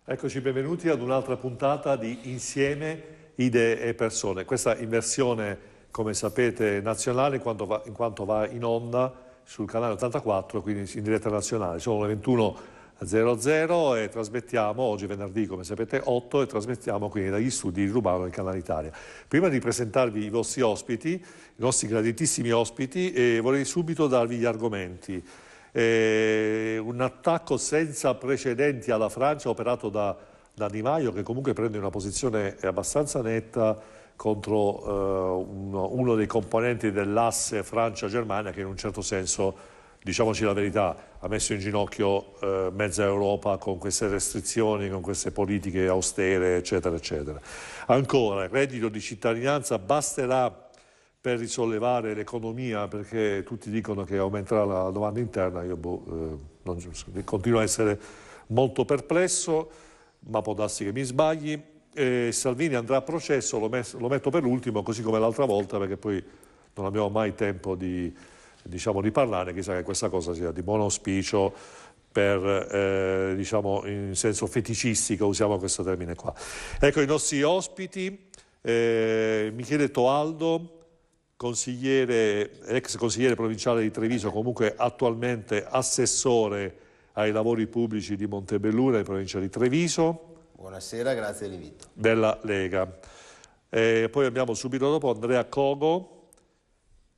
Eccoci, benvenuti ad un'altra puntata di Insieme, Idee e Persone. Questa in versione, come sapete, nazionale, in quanto va in onda sul canale 84, quindi in diretta nazionale. Sono le 21:00 e trasmettiamo, oggi venerdì, come sapete, 8, e trasmettiamo quindi dagli studi di Rubano del Canale Italia. Prima di presentarvi i vostri ospiti, i nostri graditissimi ospiti, vorrei subito darvi gli argomenti. Un attacco senza precedenti alla Francia operato da Di Maio, che comunque prende una posizione abbastanza netta contro uno dei componenti dell'asse Francia-Germania, che in un certo senso, diciamoci la verità, ha messo in ginocchio mezza Europa con queste restrizioni, con queste politiche austere, eccetera, eccetera. Ancora, il reddito di cittadinanza basterà per risollevare l'economia, perché tutti dicono che aumenterà la domanda interna. Io continuo a essere molto perplesso, ma può darsi che mi sbagli. Salvini andrà a processo, lo metto per l'ultimo, così come l'altra volta, perché poi non abbiamo mai tempo di parlarne. Chissà che questa cosa sia di buon auspicio per, in senso feticistico, usiamo questo termine qua. Ecco i nostri ospiti: Michele Toaldo, ex consigliere provinciale di Treviso, comunque attualmente assessore ai lavori pubblici di Montebelluna in provincia di Treviso. Buonasera, grazie dell'invito. Della Lega. Poi abbiamo subito dopo Andrea Cogo,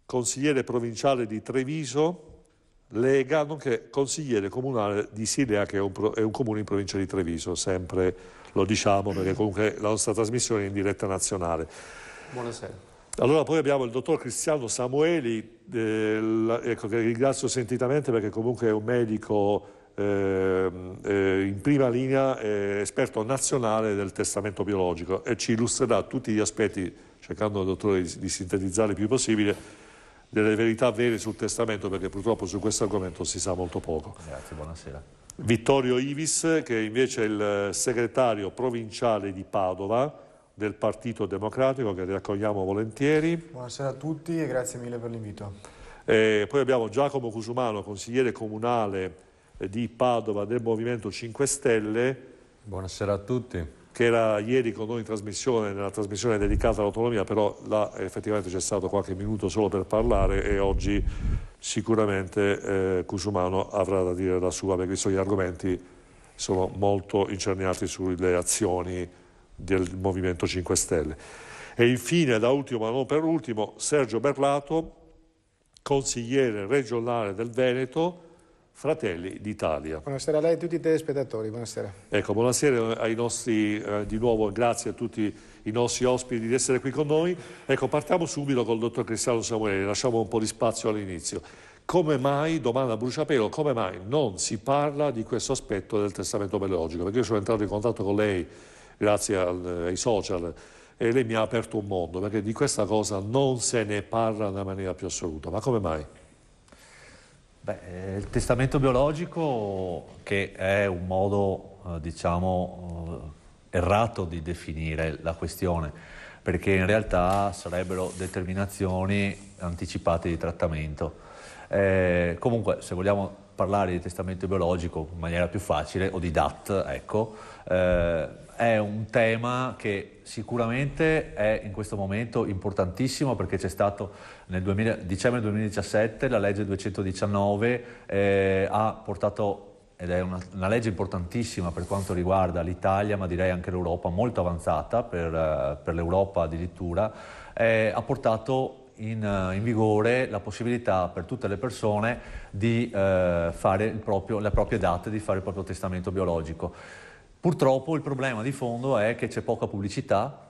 consigliere provinciale di Treviso, Lega, nonché consigliere comunale di Silea, che è un comune in provincia di Treviso. Sempre lo diciamo perché comunque la nostra trasmissione è in diretta nazionale. Buonasera. Allora poi abbiamo il dottor Cristiano Samueli, che ringrazio sentitamente perché comunque è un medico in prima linea, esperto nazionale del testamento biologico, e ci illustrerà tutti gli aspetti, cercando il dottore di sintetizzare il più possibile, delle verità vere sul testamento, perché purtroppo su questo argomento si sa molto poco. Grazie, buonasera. Vittorio Ivis, che invece è il segretario provinciale di Padova del Partito Democratico, che raccogliamo volentieri. Buonasera a tutti e grazie mille per l'invito. Poi abbiamo Giacomo Cusumano, consigliere comunale di Padova del Movimento 5 Stelle. Buonasera a tutti. Che era ieri con noi in trasmissione, nella trasmissione dedicata all'autonomia, però là effettivamente c'è stato qualche minuto solo per parlare, e oggi sicuramente Cusumano avrà da dire la sua, perché gli argomenti sono molto incerniati sulle azioni del Movimento 5 Stelle. E infine, da ultimo ma non per ultimo, Sergio Berlato, consigliere regionale del Veneto, Fratelli d'Italia. Buonasera a lei e a tutti i telespettatori, buonasera. Ecco, buonasera ai nostri, di nuovo grazie a tutti i nostri ospiti di essere qui con noi. Ecco, partiamo subito col dottor Cristiano Samueli, lasciamo un po' di spazio all'inizio. Come mai, domanda a bruciapelo, come mai non si parla di questo aspetto del testamento biologico? Perché io sono entrato in contatto con lei grazie ai social, e lei mi ha aperto un mondo, perché di questa cosa non se ne parla nella maniera più assoluta. Ma come mai? Il testamento biologico, che è un modo, errato di definire la questione, perché in realtà sarebbero determinazioni anticipate di trattamento. Comunque, se vogliamo parlare di testamento biologico in maniera più facile, o di DAT, ecco, è un tema che sicuramente è in questo momento importantissimo, perché c'è stato nel dicembre 2017 la legge 219, ha portato, ed è una legge importantissima per quanto riguarda l'Italia, ma direi anche l'Europa, molto avanzata per l'Europa addirittura, ha portato in vigore la possibilità per tutte le persone di fare le proprie date, di fare il proprio testamento biologico. Purtroppo il problema di fondo è che c'è poca pubblicità,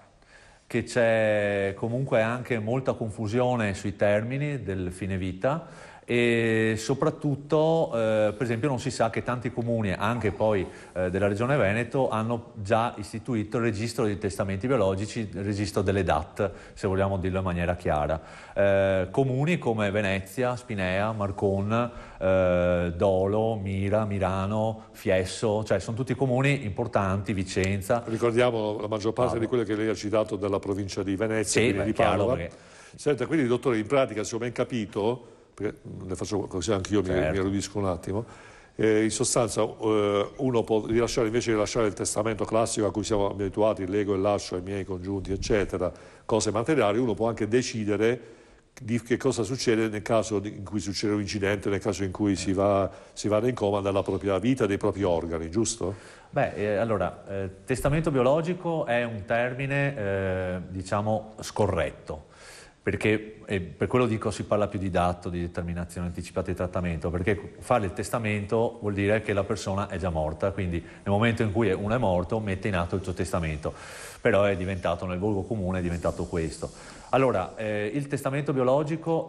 che c'è comunque anche molta confusione sui termini del fine vita, e soprattutto per esempio non si sa che tanti comuni, anche poi della regione Veneto, hanno già istituito il registro di testamenti biologici, il registro delle DAT, se vogliamo dirlo in maniera chiara. Comuni come Venezia, Spinea, Marcon, Dolo, Mira, Mirano, Fiesso, cioè sono tutti comuni importanti, Vicenza. Ricordiamo la maggior parte di quelle che lei ha citato della provincia di Venezia, sì, quindi di Padova. Senta, quindi dottore, in pratica, se ho ben capito, perché ne faccio così anch'io, certo, mi erudisco un attimo, In sostanza uno può rilasciare, invece di lasciare il testamento classico a cui siamo abituati, lego e lascio ai miei congiunti, eccetera, cose materiali, uno può anche decidere di che cosa succede nel caso in cui succede un incidente, nel caso in cui si vada in coma della propria vita, dei propri organi, giusto? Allora, testamento biologico è un termine, diciamo, scorretto, perché per quello dico si parla più di DAT, di determinazione anticipata di trattamento, perché fare il testamento vuol dire che la persona è già morta, quindi nel momento in cui uno è morto mette in atto il suo testamento, però è diventato, nel volgo comune è diventato questo. Allora, il testamento biologico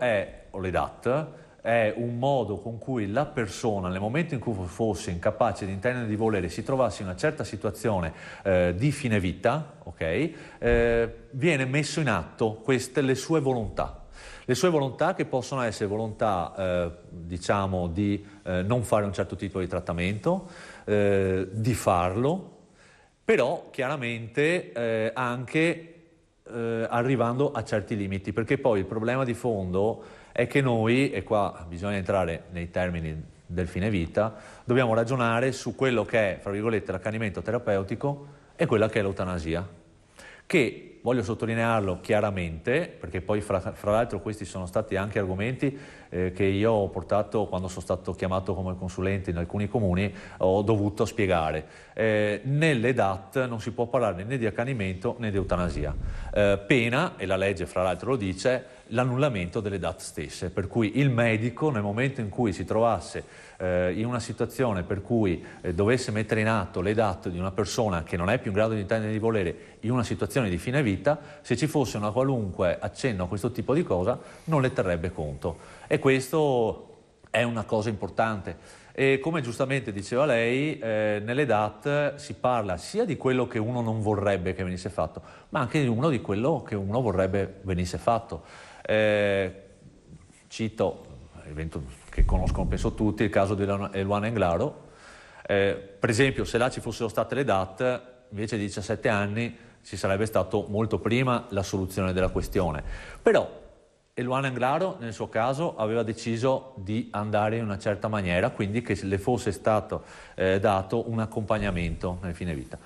o le DAT, è un modo con cui la persona, nel momento in cui fosse incapace di intendere di volere, si trovasse in una certa situazione di fine vita, okay, viene messo in atto le sue volontà. Le sue volontà, che possono essere volontà, diciamo, di non fare un certo tipo di trattamento, di farlo, però chiaramente anche arrivando a certi limiti, perché poi il problema di fondo è che noi, e qua bisogna entrare nei termini del fine vita, dobbiamo ragionare su quello che è, fra virgolette, l'accanimento terapeutico e quella che è l'eutanasia, che voglio sottolinearlo chiaramente, perché poi fra l'altro questi sono stati anche argomenti che io ho portato quando sono stato chiamato come consulente in alcuni comuni, ho dovuto spiegare. Nelle DAT non si può parlare né di accanimento né di eutanasia. Pena, e la legge fra l'altro lo dice, l'annullamento delle DAT stesse, per cui il medico nel momento in cui si trovasse in una situazione per cui dovesse mettere in atto le DAT di una persona che non è più in grado di intendere di volere in una situazione di fine vita, se ci fosse una qualunque accenno a questo tipo di cosa non le terrebbe conto, e questo è una cosa importante. E come giustamente diceva lei, nelle DAT si parla sia di quello che uno non vorrebbe che venisse fatto, ma anche di quello che uno vorrebbe venisse fatto. Cito, evento che conoscono penso tutti, il caso di Eluana Englaro. Per esempio, se là ci fossero state le DAT, invece di 17 anni ci sarebbe stato molto prima la soluzione della questione. Però Eluana Englaro nel suo caso aveva deciso di andare in una certa maniera, quindi che le fosse stato dato un accompagnamento nel fine vita.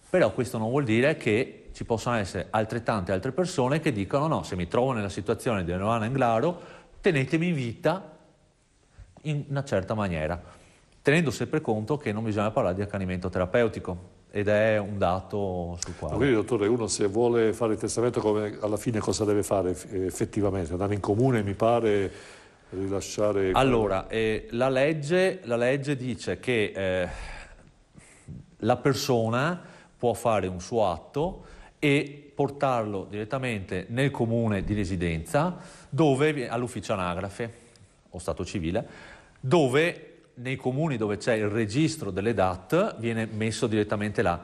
Però questo non vuol dire che ci possano essere altrettante altre persone che dicono no, se mi trovo nella situazione di Eluana Englaro, tenetemi in vita in una certa maniera, tenendo sempre conto che non bisogna parlare di accanimento terapeutico, ed è un dato sul quale... Quindi, dottore, uno se vuole fare il testamento, alla fine cosa deve fare effettivamente? Andare in comune, mi pare, rilasciare... Allora, la legge dice che la persona può fare un suo atto e portarlo direttamente nel comune di residenza, dove all'ufficio anagrafe o stato civile, dove nei comuni dove c'è il registro delle DAT viene messo direttamente là.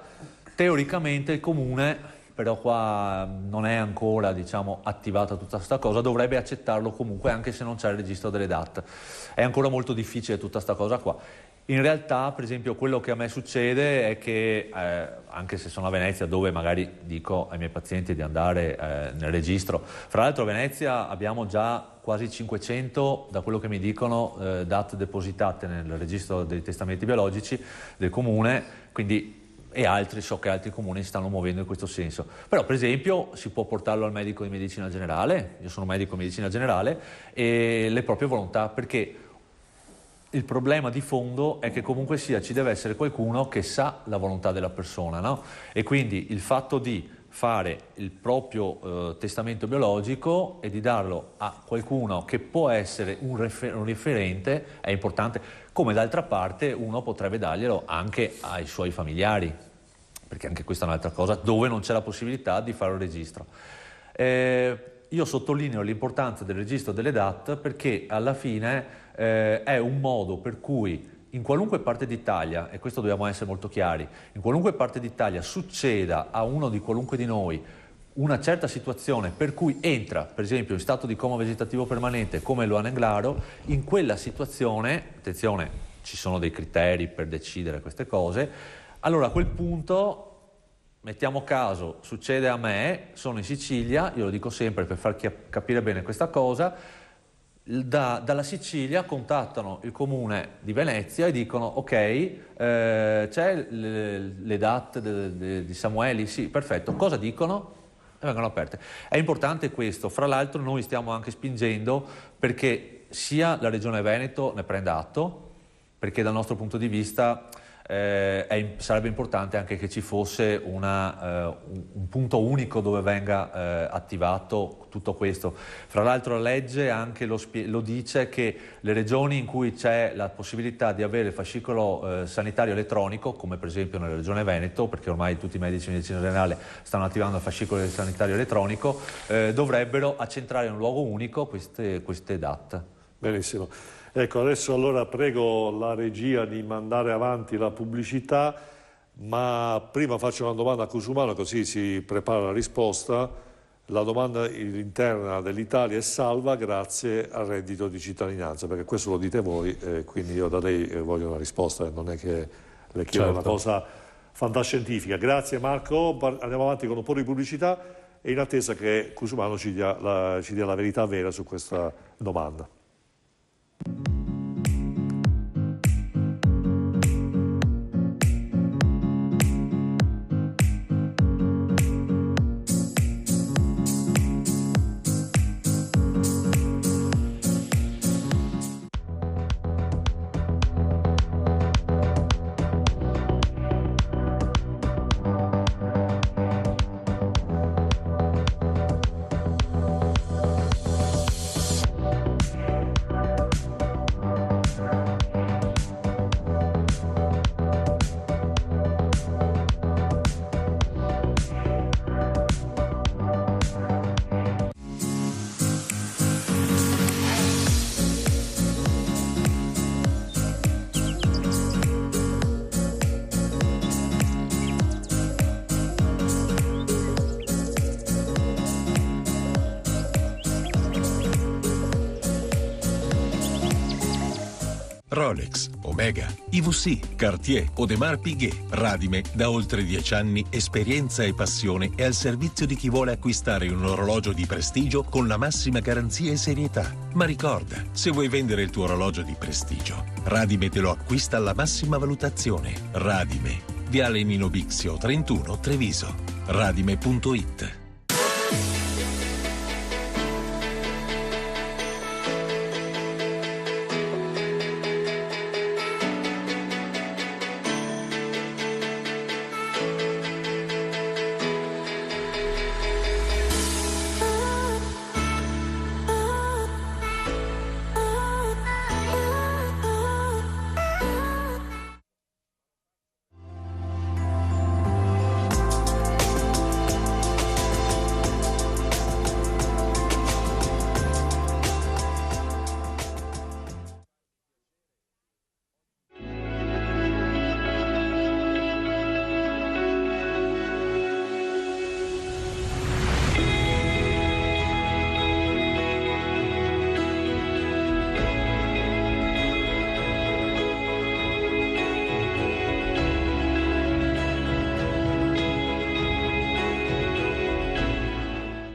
Teoricamente il comune, però qua non è ancora, diciamo, attivata tutta questa cosa, dovrebbe accettarlo comunque anche se non c'è il registro delle DAT. È ancora molto difficile tutta questa cosa qua. In realtà, per esempio, quello che a me succede è che, anche se sono a Venezia, dove magari dico ai miei pazienti di andare nel registro, fra l'altro a Venezia abbiamo già quasi 500, da quello che mi dicono, DAT depositate nel registro dei testamenti biologici del comune, quindi, e so che altri comuni si stanno muovendo in questo senso. Però, per esempio, si può portarlo al medico di medicina generale, io sono medico di medicina generale, e le proprie volontà, perché il problema di fondo è che comunque sia ci deve essere qualcuno che sa la volontà della persona, no? E quindi il fatto di fare il proprio testamento biologico e di darlo a qualcuno che può essere un riferente è importante, come d'altra parte uno potrebbe darglielo anche ai suoi familiari, perché anche questa è un'altra cosa dove non c'è la possibilità di fare un registro. Io sottolineo l'importanza del registro delle DAT perché alla fine è un modo per cui in qualunque parte d'Italia, e questo dobbiamo essere molto chiari, in qualunque parte d'Italia succeda a uno di qualunque di noi una certa situazione per cui entra, per esempio, in stato di coma vegetativo permanente come Eluana Englaro, in quella situazione, attenzione, ci sono dei criteri per decidere queste cose, allora a quel punto, mettiamo caso, succede a me, sono in Sicilia, io lo dico sempre per far capire bene questa cosa, dalla Sicilia contattano il comune di Venezia e dicono ok, c'è le DAT di Samueli? Sì, perfetto. Cosa dicono? E vengono aperte. È importante questo. Fra l'altro noi stiamo anche spingendo perché sia la Regione Veneto ne prenda atto, perché dal nostro punto di vista sarebbe importante anche che ci fosse un punto unico dove venga attivato tutto questo. Fra l'altro la legge anche lo dice che le regioni in cui c'è la possibilità di avere il fascicolo sanitario elettronico, come per esempio nella Regione Veneto, perché ormai tutti i medici di medicina generale stanno attivando il fascicolo sanitario elettronico, dovrebbero accentrare in un luogo unico queste DAT. Benissimo. Ecco, adesso allora prego la regia di mandare avanti la pubblicità, ma prima faccio una domanda a Cusumano così si prepara la risposta. La domanda interna dell'Italia è salva grazie al reddito di cittadinanza, perché questo lo dite voi, quindi io da lei voglio una risposta, non è che le chiedo una cosa fantascientifica. Grazie Marco, andiamo avanti con un po' di pubblicità e in attesa che Cusumano ci dia la verità vera su questa domanda. Rolex, Omega, IWC, Cartier, Audemars Piguet, Radime, da oltre 10 anni esperienza e passione è al servizio di chi vuole acquistare un orologio di prestigio con la massima garanzia e serietà. Ma ricorda, se vuoi vendere il tuo orologio di prestigio, Radime te lo acquista alla massima valutazione. Radime, Viale Nino Bixio 31 Treviso. Radime.it.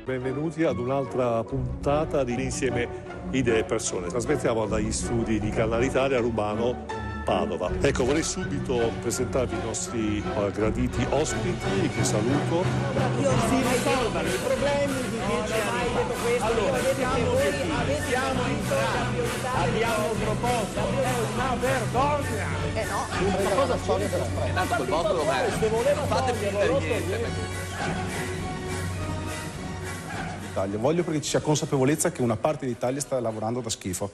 Benvenuti ad un'altra puntata di Insieme Idee e Persone. Trasmettiamo dagli studi di Canale Italia Rubano, Padova. Ecco, vorrei subito presentarvi i nostri graditi ospiti, che saluto. Si risolvano i problemi di 10 anni fa. Allora, siamo entrati, abbiamo proposto, è una vergogna. No, una cosa storia della strada. È nato quel voto dove fate finta di niente. Voglio perché ci sia consapevolezza che una parte d'Italia sta lavorando da schifo.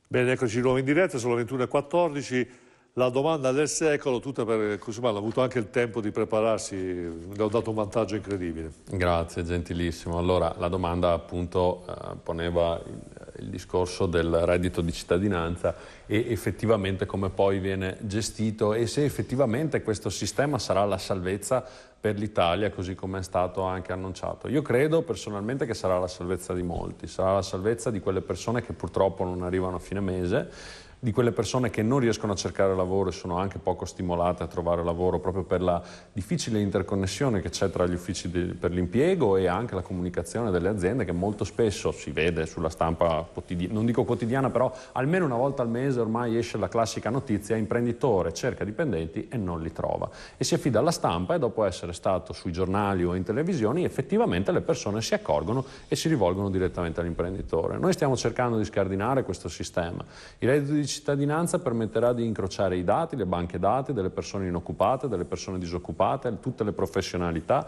Bene, eccoci di nuovo in diretta, sono le 21:14. La domanda del secolo, tutta per Cusumano, ha avuto anche il tempo di prepararsi, le ho dato un vantaggio incredibile. Grazie, gentilissimo. Allora, la domanda appunto poneva il discorso del reddito di cittadinanza e effettivamente come poi viene gestito e se effettivamente questo sistema sarà la salvezza per l'Italia, così come è stato anche annunciato. Io credo personalmente che sarà la salvezza di molti, sarà la salvezza di quelle persone che purtroppo non arrivano a fine mese. di quelle persone che non riescono a cercare lavoro e sono anche poco stimolate a trovare lavoro proprio per la difficile interconnessione che c'è tra gli uffici per l'impiego e anche la comunicazione delle aziende, che molto spesso si vede sulla stampa non dico quotidiana, però almeno una volta al mese ormai esce la classica notizia: imprenditore cerca dipendenti e non li trova, e si affida alla stampa, e dopo essere stato sui giornali o in televisioni effettivamente le persone si accorgono e si rivolgono direttamente all'imprenditore. Noi stiamo cercando di scardinare questo sistema. Il reddito di cittadinanza permetterà di incrociare i dati, le banche dati delle persone inoccupate, delle persone disoccupate, tutte le professionalità.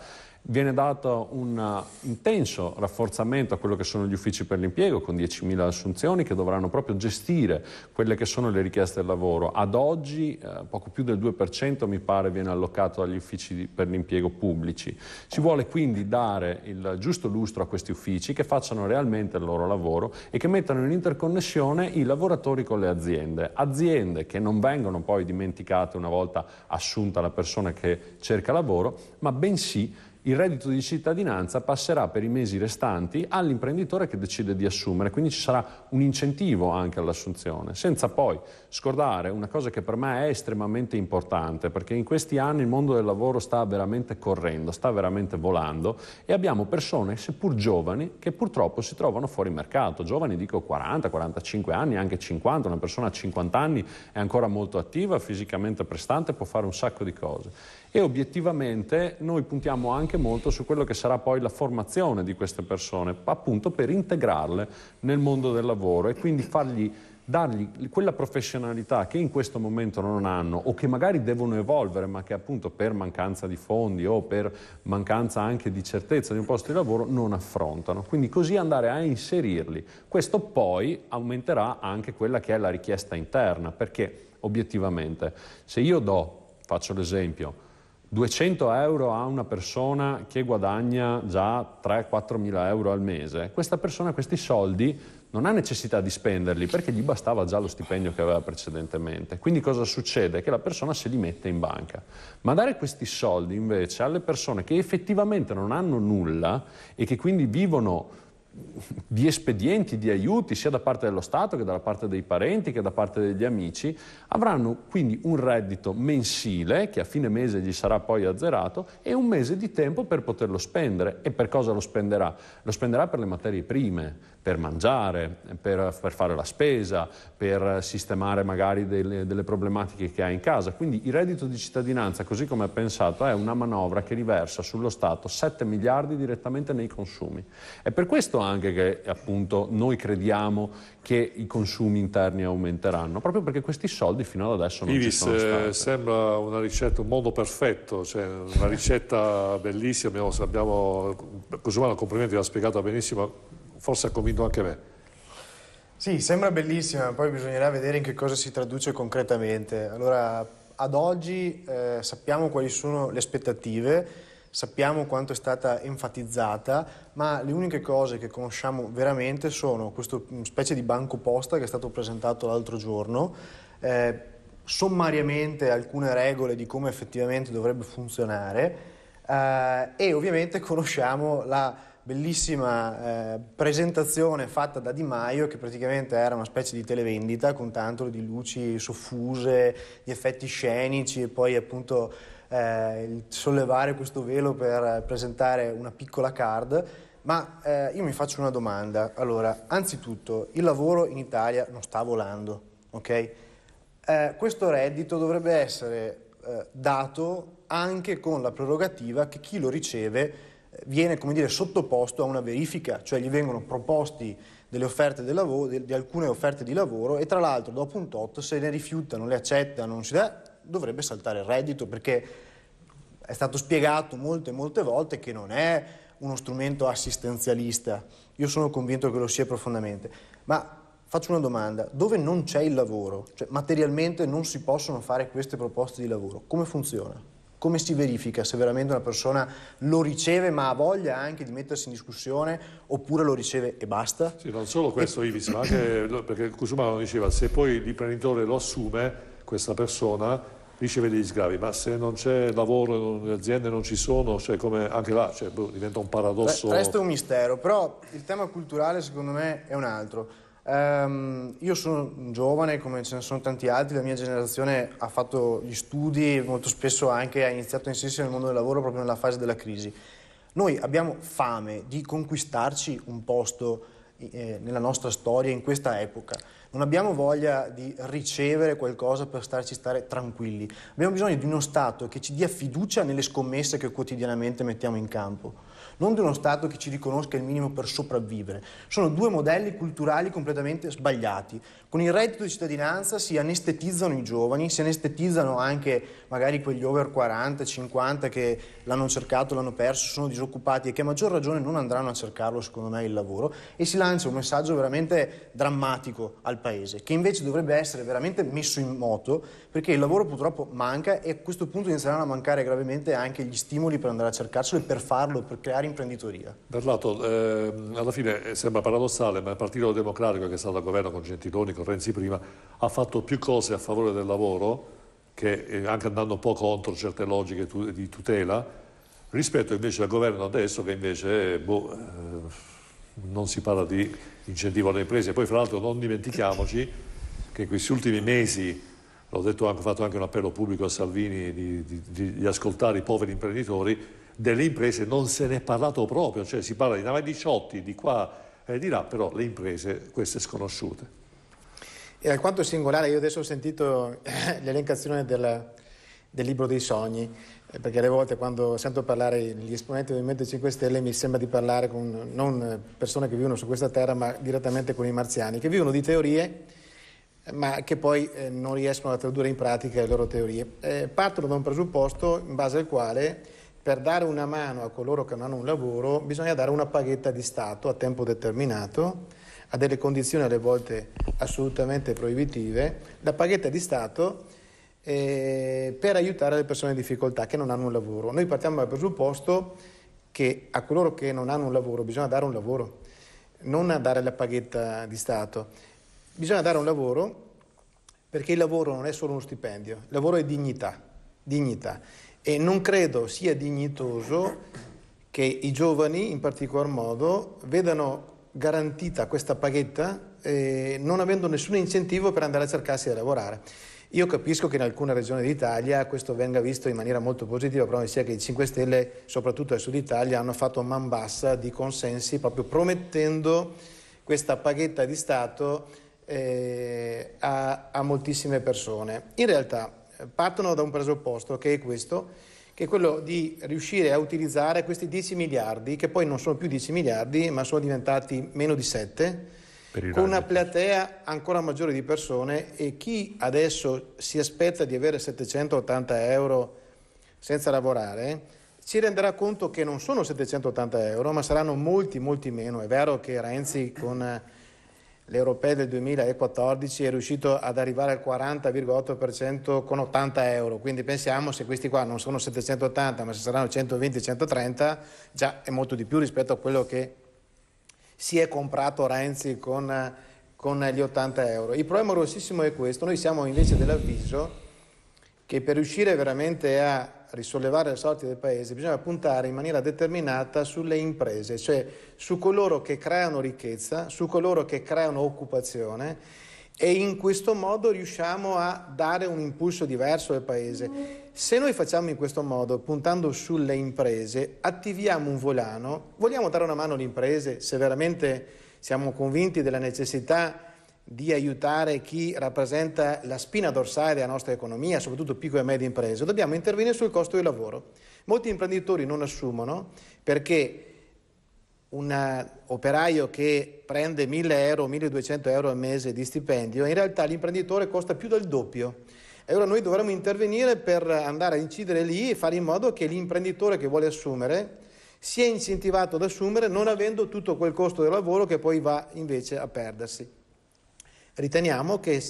Viene dato un intenso rafforzamento a quello che sono gli uffici per l'impiego, con 10.000 assunzioni che dovranno proprio gestire quelle che sono le richieste del lavoro. Ad oggi poco più del 2% mi pare viene allocato agli uffici per l'impiego pubblici. Si vuole quindi dare il giusto lustro a questi uffici, che facciano realmente il loro lavoro e che mettano in interconnessione i lavoratori con le aziende che non vengono poi dimenticate una volta assunta la persona che cerca lavoro, ma bensì il reddito di cittadinanza passerà per i mesi restanti all'imprenditore che decide di assumere, quindi ci sarà un incentivo anche all'assunzione, senza poi scordare una cosa che per me è estremamente importante, perché in questi anni il mondo del lavoro sta veramente correndo, sta veramente volando, e abbiamo persone, seppur giovani, che purtroppo si trovano fuori mercato. Giovani dico 40, 45 anni, anche 50, una persona a 50 anni è ancora molto attiva, fisicamente prestante, può fare un sacco di cose. E obiettivamente noi puntiamo anche molto su quello che sarà poi la formazione di queste persone, appunto per integrarle nel mondo del lavoro e quindi dargli quella professionalità che in questo momento non hanno, o che magari devono evolvere, ma che appunto per mancanza di fondi o per mancanza anche di certezza di un posto di lavoro non affrontano. Quindi così andare a inserirli. Questo poi aumenterà anche quella che è la richiesta interna, perché obiettivamente se io faccio l'esempio, 200 euro a una persona che guadagna già 3-4 mila euro al mese, questa persona questi soldi non ha necessità di spenderli perché gli bastava già lo stipendio che aveva precedentemente. Quindi cosa succede? Che la persona se li mette in banca. Ma dare questi soldi invece alle persone che effettivamente non hanno nulla e che quindi vivono di espedienti, di aiuti sia da parte dello Stato che da parte dei parenti che da parte degli amici, avranno quindi un reddito mensile che a fine mese gli sarà poi azzerato e un mese di tempo per poterlo spendere. E per cosa lo spenderà? Lo spenderà per le materie prime, per mangiare, per fare la spesa, per sistemare magari delle problematiche che ha in casa. Quindi il reddito di cittadinanza, così come è pensato, è una manovra che riversa sullo Stato 7 miliardi direttamente nei consumi. È per questo anche che appunto noi crediamo che i consumi interni aumenteranno, proprio perché questi soldi fino ad adesso non ci sono stati. Sembra una ricetta, un mondo perfetto, cioè una ricetta bellissima. Cosumano, complimenti, l'ha spiegata benissimo, forse ha convinto anche me. Sì, sembra bellissima, poi bisognerà vedere in che cosa si traduce concretamente. Allora, ad oggi sappiamo quali sono le aspettative, sappiamo quanto è stata enfatizzata, ma le uniche cose che conosciamo veramente sono questo specie di banco posta che è stato presentato l'altro giorno, sommariamente alcune regole di come effettivamente dovrebbe funzionare, e ovviamente conosciamo la bellissima presentazione fatta da Di Maio, che praticamente era una specie di televendita con tanto di luci soffuse, di effetti scenici e poi appunto sollevare questo velo per presentare una piccola card. Ma io mi faccio una domanda. Allora, anzitutto, il lavoro in Italia non sta volando, ok? Questo reddito dovrebbe essere dato anche con la prerogativa che chi lo riceve viene, come dire, sottoposto a una verifica, cioè gli vengono proposti delle offerte di lavoro, di alcune offerte di lavoro, e tra l'altro dopo un tot, se ne rifiuta, non le accetta, non si dà, dovrebbe saltare il reddito, perché è stato spiegato molte volte che non è uno strumento assistenzialista. Io sono convinto che lo sia profondamente, ma faccio una domanda: dove non c'è il lavoro, cioè materialmente non si possono fare queste proposte di lavoro, come funziona? Come si verifica se veramente una persona lo riceve ma ha voglia anche di mettersi in discussione, oppure lo riceve e basta? Sì, non solo questo, Ivis, ma anche perché Cusumano diceva, se poi l'imprenditore lo assume, questa persona riceve degli sgravi, ma se non c'è lavoro, le aziende non ci sono, cioè come anche là, diventa un paradosso. Resta un mistero, però il tema culturale secondo me è un altro. Io sono giovane, come ce ne sono tanti altri, la mia generazione ha fatto gli studi, molto spesso anche ha iniziato a inserirsi nel mondo del lavoro proprio nella fase della crisi. Noi abbiamo fame di conquistarci un posto nella nostra storia in questa epoca. Non abbiamo voglia di ricevere qualcosa per stare tranquilli. Abbiamo bisogno di uno Stato che ci dia fiducia nelle scommesse che quotidianamente mettiamo in campo. Non di uno Stato che ci riconosca il minimo per sopravvivere. Sono due modelli culturali completamente sbagliati. Con il reddito di cittadinanza si anestetizzano i giovani, si anestetizzano anche magari quegli over 40, 50 che l'hanno cercato, l'hanno perso, sono disoccupati e che a maggior ragione non andranno a cercarlo, secondo me, il lavoro, e si lancia un messaggio veramente drammatico al Paese, che invece dovrebbe essere veramente messo in moto, perché il lavoro purtroppo manca e a questo punto inizieranno a mancare gravemente anche gli stimoli per andare a cercarselo e per farlo, per creare imprenditoria. Berlato, alla fine sembra paradossale, ma il Partito Democratico, che è stato al governo con Gentiloni, con Renzi prima, ha fatto più cose a favore del lavoro, che anche andando un po' contro certe logiche di tutela, rispetto invece al governo adesso, che invece non si parla di incentivo alle imprese. Poi fra l'altro non dimentichiamoci che in questi ultimi mesi, l'ho detto, ho fatto anche un appello pubblico a Salvini di ascoltare i poveri imprenditori, delle imprese non se ne è parlato proprio, cioè si parla di nave 18 di qua e di là, però le imprese queste sconosciute. E alquanto singolare, io adesso ho sentito l'elencazione del libro dei sogni, perché alle volte quando sento parlare gli esponenti del Movimento 5 Stelle mi sembra di parlare con non persone che vivono su questa terra, ma direttamente con i marziani, che vivono di teorie, ma che poi non riescono a tradurre in pratica le loro teorie. Partono da un presupposto in base al quale per dare una mano a coloro che non hanno un lavoro bisogna dare una paghetta di Stato a tempo determinato, a delle condizioni alle volte assolutamente proibitive, la paghetta di Stato per aiutare le persone in difficoltà che non hanno un lavoro. Noi partiamo dal presupposto che a coloro che non hanno un lavoro bisogna dare un lavoro, non dare la paghetta di Stato. Bisogna dare un lavoro, perché il lavoro non è solo uno stipendio, il lavoro è dignità. E non credo sia dignitoso che i giovani, in particolar modo, vedano garantita questa paghetta non avendo nessun incentivo per andare a cercarsi di lavorare. Io capisco che in alcune regioni d'Italia questo venga visto in maniera molto positiva, però mi sia che i 5 Stelle, soprattutto al Sud Italia, hanno fatto man bassa di consensi proprio promettendo questa paghetta di Stato a moltissime persone. In realtà partono da un presupposto che è questo, che è quello di riuscire a utilizzare questi 10 miliardi, che poi non sono più 10 miliardi, ma sono diventati meno di 7, con una platea ancora maggiore di persone, e chi adesso si aspetta di avere 780 euro senza lavorare si renderà conto che non sono 780 euro, ma saranno molti meno. È vero che Renzi con le europee del 2014 è riuscito ad arrivare al 40,8% con 80 euro, quindi pensiamo, se questi qua non sono 780 ma se saranno 120-130, già è molto di più rispetto a quello che si è comprato Renzi con gli 80 euro. Il problema grossissimo è questo: noi siamo invece dell'avviso che per riuscire veramente a risollevare le sorti del Paese bisogna puntare in maniera determinata sulle imprese, cioè su coloro che creano ricchezza, su coloro che creano occupazione, e in questo modo riusciamo a dare un impulso diverso al Paese. Se noi facciamo in questo modo, puntando sulle imprese, attiviamo un volano, vogliamo dare una mano alle imprese se veramente siamo convinti della necessità di aiutare chi rappresenta la spina dorsale della nostra economia, soprattutto piccole e medie imprese, dobbiamo intervenire sul costo del lavoro. Molti imprenditori non assumono perché un operaio che prende 1.000 euro, 1.200 euro al mese di stipendio, in realtà l'imprenditore costa più del doppio. E allora noi dovremmo intervenire per andare a incidere lì e fare in modo che l'imprenditore che vuole assumere sia incentivato ad assumere, non avendo tutto quel costo del lavoro che poi va invece a perdersi. Riteniamo che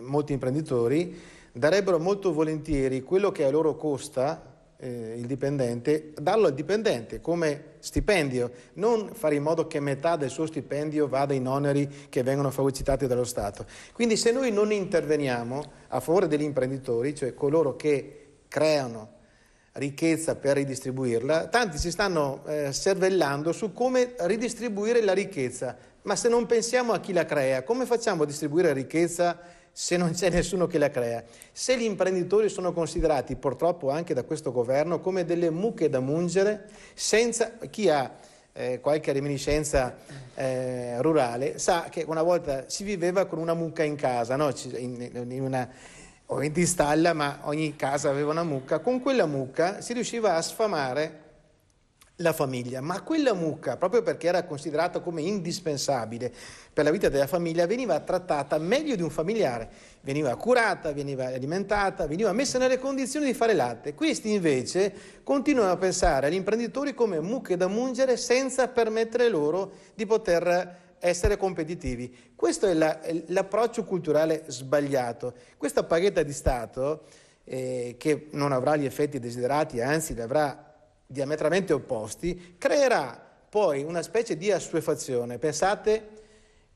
molti imprenditori darebbero molto volentieri quello che a loro costa il dipendente, darlo al dipendente come stipendio, non fare in modo che metà del suo stipendio vada in oneri che vengono fagocitati dallo Stato. Quindi se noi non interveniamo a favore degli imprenditori, cioè coloro che creano ricchezza per ridistribuirla, tanti si stanno cervellando su come ridistribuire la ricchezza, ma se non pensiamo a chi la crea, come facciamo a distribuire ricchezza se non c'è nessuno che la crea? Se gli imprenditori sono considerati purtroppo anche da questo governo come delle mucche da mungere, senza chi ha qualche reminiscenza rurale sa che una volta si viveva con una mucca in casa, no? Ovviamente in stalla, ma ogni casa aveva una mucca. Con quella mucca si riusciva a sfamare la famiglia, ma quella mucca, proprio perché era considerata come indispensabile per la vita della famiglia, veniva trattata meglio di un familiare, veniva curata, veniva alimentata, veniva messa nelle condizioni di fare latte. Questi invece continuano a pensare agli imprenditori come mucche da mungere senza permettere loro di poter essere competitivi. Questo è l'approccio culturale sbagliato. Questa paghetta di Stato, che non avrà gli effetti desiderati, anzi li avrà diametralmente opposti, creerà poi una specie di assuefazione. Pensate,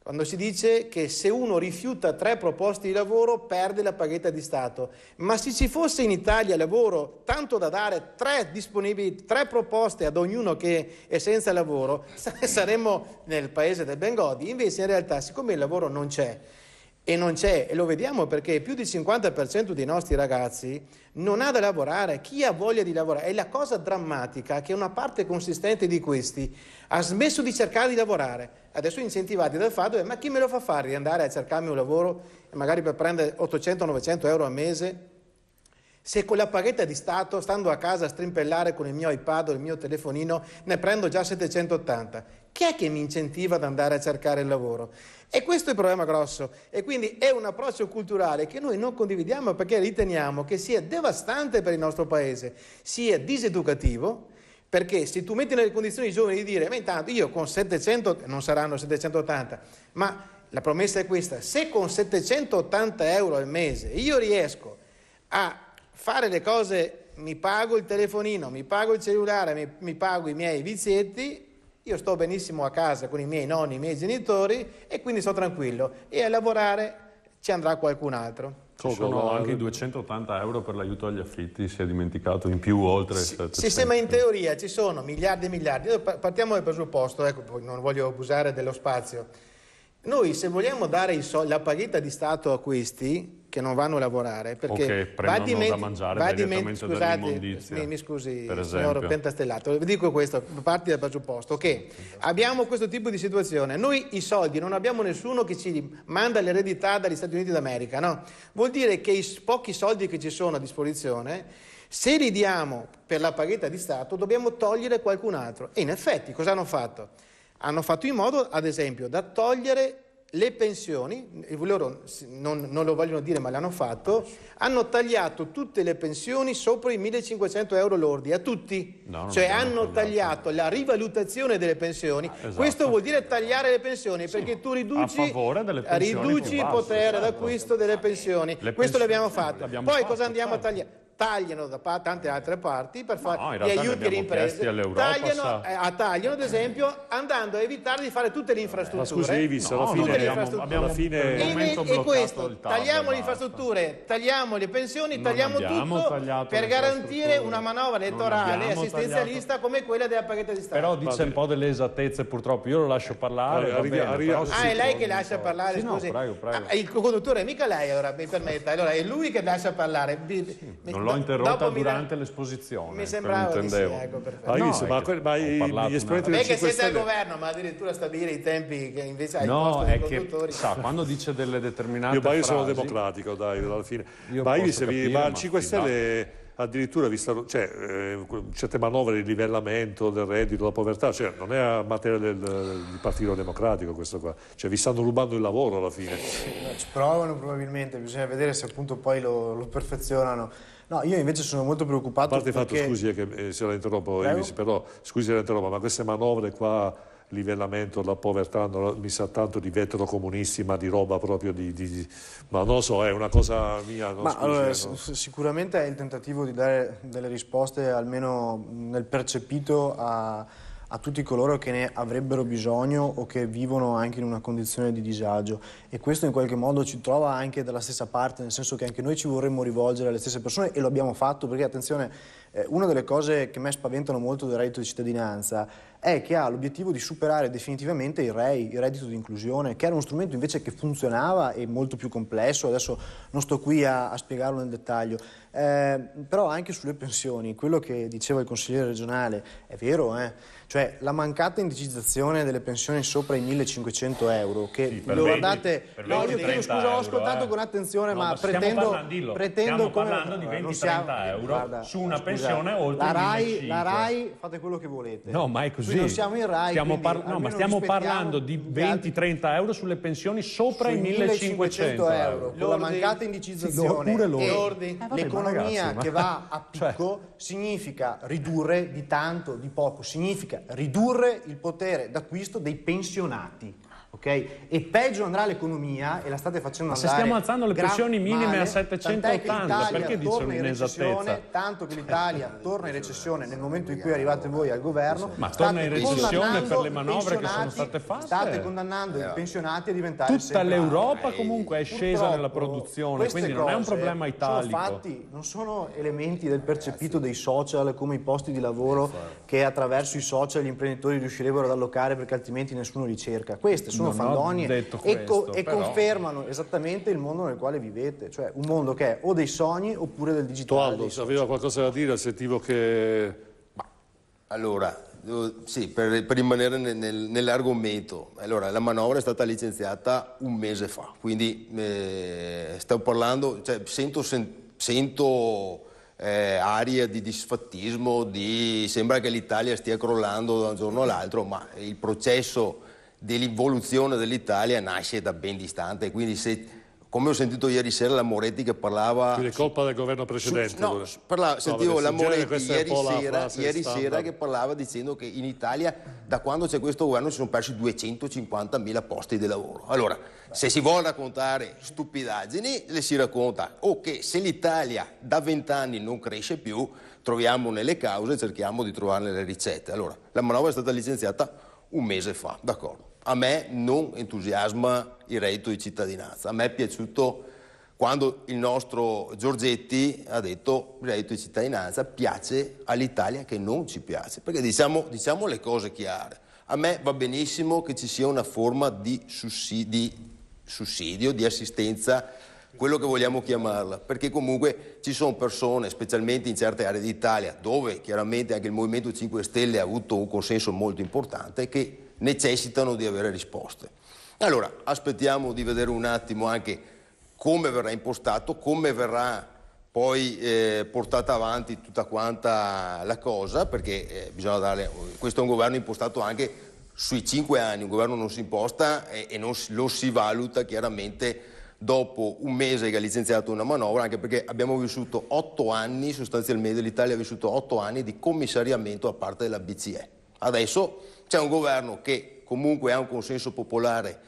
quando si dice che se uno rifiuta 3 proposte di lavoro perde la paghetta di Stato, ma se ci fosse in Italia lavoro tanto da dare 3 proposte ad ognuno che è senza lavoro, saremmo nel paese del Bengodi. Invece in realtà, siccome il lavoro non c'è, e lo vediamo perché più del 50% dei nostri ragazzi non ha da lavorare, chi ha voglia di lavorare? E la cosa drammatica è che una parte consistente di questi ha smesso di cercare di lavorare, adesso incentivati dal fatto ma chi me lo fa fare di andare a cercarmi un lavoro magari per prendere 800-900 euro al mese? Se con la paghetta di Stato, stando a casa a strimpellare con il mio iPad o il mio telefonino, ne prendo già 780, chi è che mi incentiva ad andare a cercare il lavoro? E questo è il problema grosso. E quindi è un approccio culturale che noi non condividiamo perché riteniamo che sia devastante per il nostro paese, sia diseducativo, perché se tu metti nelle condizioni i giovani di dire ma intanto io con 700, non saranno 780, ma la promessa è questa, se con 780 euro al mese io riesco a fare le cose, mi pago il telefonino, mi pago il cellulare, mi pago i miei vizietti, io sto benissimo a casa con i miei nonni, i miei genitori e quindi sto tranquillo e a lavorare ci andrà qualcun altro. Ci sono anche i 280 euro per l'aiuto agli affitti, si è dimenticato, in più oltre. Sì, ma in teoria ci sono miliardi e miliardi. Partiamo dal presupposto, ecco, poi non voglio abusare dello spazio. Noi se vogliamo dare la paghetta di Stato a questi che non vanno a lavorare perché prendono da mangiare direttamente dall'immondizia, mi scusi per signor Pentastellato, vi dico questo, parti dal presupposto che abbiamo questo tipo di situazione, noi i soldi non abbiamo nessuno che ci manda l'eredità dagli Stati Uniti d'America, no? Vuol dire che i pochi soldi che ci sono a disposizione, se li diamo per la paghetta di Stato dobbiamo togliere qualcun altro e in effetti cosa hanno fatto? Hanno fatto in modo, ad esempio, da togliere le pensioni, loro non lo vogliono dire ma l'hanno fatto, hanno tagliato tutte le pensioni sopra i 1.500 euro lordi, a tutti, cioè hanno tagliato la rivalutazione delle pensioni, questo vuol dire tagliare le pensioni perché tu riduci il potere d'acquisto delle pensioni, questo l'abbiamo fatto, poi cosa andiamo a tagliare? Tagliano da tante altre parti per fare gli aiuti alle imprese, tagliano ad esempio andando a evitare di fare tutte le infrastrutture. Ma scusi Ivis, alla fine e questo, tagliamo le infrastrutture, tagliamo le pensioni, tagliamo tutto per garantire una manovra elettorale assistenzialista come quella della paghetta di Stato. Però dice un po' delle esattezze purtroppo, io lo lascio parlare. È lei che lascia parlare, scusi. Prego. Il conduttore è mica lei, allora mi permetta, allora è lui che lascia parlare. Non l'ho interrotta durante l'esposizione. Mi sembrava di sì, ecco, perfetto. Gli esponenti del 5 Stelle... che siete al governo, ma addirittura stabilire i tempi che invece hai posto dei conduttori. Quando dice delle determinate io frasi... sono democratico, dai, alla fine. Ma il 5 Stelle addirittura certe manovre di livellamento del reddito, della povertà, cioè non è a materia del Partito Democratico questo qua, cioè vi stanno rubando il lavoro alla fine. Ci provano probabilmente, bisogna vedere se appunto poi lo perfezionano. No, io invece sono molto preoccupato. A parte il fatto, scusi che se la interrompo, Ivis, però scusi se la interrompo, ma queste manovre qua, livellamento della povertà, non mi sa tanto di veterocomunisti, ma di roba proprio ma non lo so, è una cosa mia. Sicuramente è il tentativo di dare delle risposte almeno nel percepito a tutti coloro che ne avrebbero bisogno o che vivono anche in una condizione di disagio, e questo in qualche modo ci trova anche dalla stessa parte, nel senso che anche noi ci vorremmo rivolgere alle stesse persone e lo abbiamo fatto, perché attenzione, una delle cose che a me spaventano molto del reddito di cittadinanza è che ha l'obiettivo di superare definitivamente il REI, il reddito di inclusione, che era uno strumento invece che funzionava e molto più complesso. Adesso non sto qui a spiegarlo nel dettaglio, però anche sulle pensioni, quello che diceva il consigliere regionale è vero, cioè la mancata indicizzazione delle pensioni sopra i 1.500 euro, che lo guardate, no, io chiedo scusa, l'ho ascoltato con attenzione, No, ma stiamo pretendo parlando di 20-30 euro guarda, su una scusa, pensione oltre i 1.500. la RAI fate quello che volete. No, ma è così. Qui non siamo in RAI, stiamo quindi ma stiamo parlando di 20-30 euro sulle pensioni sopra i 1.500 euro. Con la mancata indicizzazione e l'economia che va a picco significa ridurre di tanto, di poco, significa ridurre il potere d'acquisto dei pensionati. Okay? E peggio andrà l'economia, e la state facendo andare. Ma se stiamo alzando le pensioni minime male, a 780, perché dice un'inesattezza? Tanto che l'Italia torna in recessione nel momento in cui arrivate voi al governo. Ma torna in recessione per le manovre che sono state fatte? State condannando i pensionati a diventare tutta l'Europa comunque è scesa nella produzione, quindi non è un problema italico. Sono fatti, non sono elementi del percepito dei social, come i posti di lavoro che attraverso i social gli imprenditori riuscirebbero ad allocare perché altrimenti nessuno li cerca. Queste sono fandonie e confermano esattamente il mondo nel quale vivete, cioè un mondo che è o dei sogni oppure del digitale. Toaldo, se aveva qualcosa da dire, sentivo che... Allora, sì, per rimanere nell'argomento, allora, la manovra è stata licenziata un mese fa, quindi stiamo parlando, cioè, sento aria di disfattismo, sembra che l'Italia stia crollando da un giorno all'altro, ma il processo dell'involuzione dell'Italia nasce da ben distante, quindi come ho sentito ieri sera la Moretti che parlava... Quindi è colpa del governo precedente. Sentivo la Moretti ieri sera che parlava dicendo che in Italia da quando c'è questo governo si sono persi 250.000 posti di lavoro. Allora, se si vuole raccontare stupidaggini, le si racconta o che se l'Italia da 20 anni non cresce più, troviamo nelle cause e cerchiamo di trovarne le ricette. Allora, la manovra è stata licenziata un mese fa, d'accordo. A me non entusiasma il reddito di cittadinanza. A me è piaciuto quando il nostro Giorgetti ha detto il reddito di cittadinanza piace all'Italia che non ci piace. Perché diciamo le cose chiare. A me va benissimo che ci sia una forma di sussidio, di assistenza, quello che vogliamo chiamarla, perché comunque ci sono persone, specialmente in certe aree d'Italia, dove chiaramente anche il Movimento 5 Stelle ha avuto un consenso molto importante, che necessitano di avere risposte. Allora, aspettiamo di vedere un attimo anche come verrà impostato, come verrà poi portata avanti tutta quanta la cosa, perché bisogna darle... Questo è un governo impostato anche sui 5 anni, un governo non si imposta e non lo si valuta chiaramente dopo un mese che ha licenziato una manovra, anche perché abbiamo vissuto 8 anni, sostanzialmente l'Italia ha vissuto 8 anni di commissariamento a parte della BCE. Adesso c'è un governo che comunque ha un consenso popolare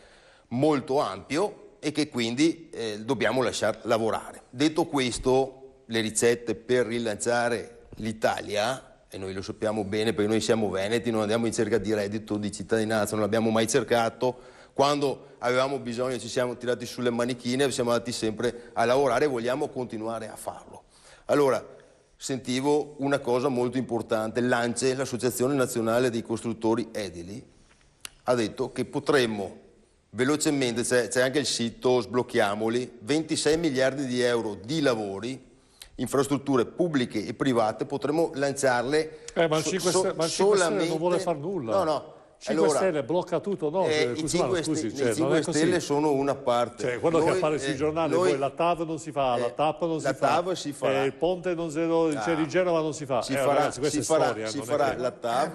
molto ampio e che quindi dobbiamo lasciar lavorare. Detto questo, le ricette per rilanciare l'Italia, e noi lo sappiamo bene perché noi siamo veneti, non andiamo in cerca di reddito di cittadinanza, non l'abbiamo mai cercato. Quando avevamo bisogno ci siamo tirati sulle manichine, siamo andati sempre a lavorare e vogliamo continuare a farlo. Allora, sentivo una cosa molto importante, l'ANCE, l'Associazione Nazionale dei Costruttori Edili, ha detto che potremmo velocemente, c'è anche il sito Sblocchiamoli, 26 miliardi di euro di lavori, infrastrutture pubbliche e private, potremmo lanciarle ma il 5 Stelle non vuole far nulla. No. 5 Stelle blocca tutto, no? I 5 Stelle sono una parte. Cioè, quello che appare sui giornali, poi la TAV non si fa, la TAP non si fa, si farà. Il ponte di Genova non si fa. Si farà la TAV, si farà la TAV,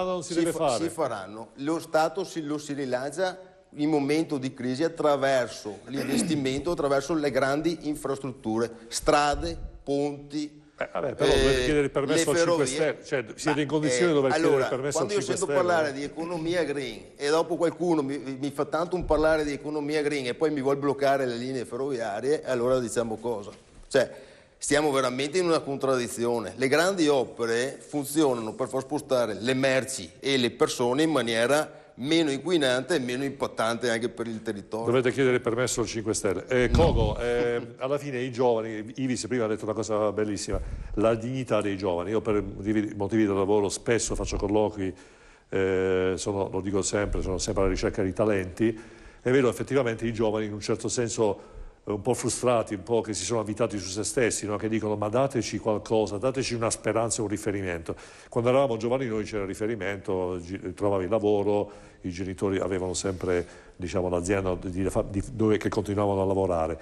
non si deve fare. Si faranno. Lo Stato lo si rilancia in momento di crisi attraverso l'investimento, attraverso le grandi infrastrutture, strade, ponti. Però dovete chiedere il permesso al 5 Stelle, cioè siete in condizione di dover chiedere il permesso al 5 Stelle. Quando io sento parlare di economia green e dopo qualcuno mi fa tanto un parlare di economia green e poi mi vuol bloccare le linee ferroviarie, allora diciamo cosa? Cioè, stiamo veramente in una contraddizione. Le grandi opere funzionano per far spostare le merci e le persone in maniera meno inquinante e meno impattante anche per il territorio. Dovete chiedere permesso al 5 Stelle. Cogo, alla fine i giovani, Ivis prima ha detto una cosa bellissima, la dignità dei giovani. Io per motivi del lavoro spesso faccio colloqui, lo dico sempre, sono sempre alla ricerca di talenti e vedo effettivamente i giovani in un certo senso un po' frustrati, un po' che si sono avvitati su se stessi, no? Che dicono ma dateci qualcosa, dateci una speranza, un riferimento. Quando eravamo giovani noi c'era riferimento, trovavi il lavoro, i genitori avevano sempre, diciamo, l'azienda dove che continuavano a lavorare.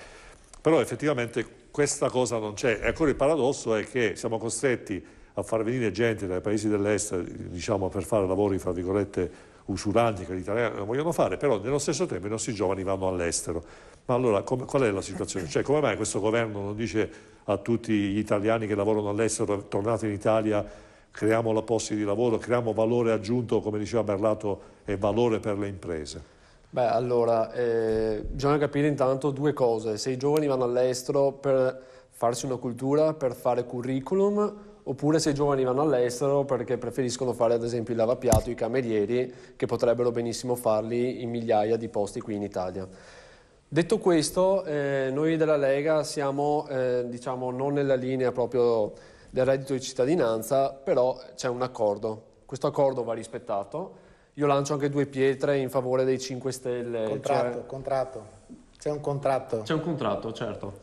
Però effettivamente questa cosa non c'è. E ancora il paradosso è che siamo costretti a far venire gente dai paesi dell'est, diciamo, per fare lavori, fra virgolette, usuranti che gli italiani non vogliono fare, però nello stesso tempo i nostri giovani vanno all'estero. Ma allora qual è la situazione? Cioè, come mai questo governo non dice a tutti gli italiani che lavorano all'estero, tornate in Italia, creiamo la posti di lavoro, creiamo valore aggiunto, come diceva Berlato, e valore per le imprese? Beh, allora, bisogna capire intanto due cose. Se i giovani vanno all'estero per farsi una cultura, per fare curriculum, oppure se i giovani vanno all'estero perché preferiscono fare ad esempio il lavapiatto, i camerieri, che potrebbero benissimo farli in migliaia di posti qui in Italia. Detto questo, noi della Lega siamo diciamo non nella linea proprio del reddito di cittadinanza, però c'è un accordo. Questo accordo va rispettato. Io lancio anche due pietre in favore dei 5 Stelle. Contratto. C'è un contratto. C'è un contratto, certo.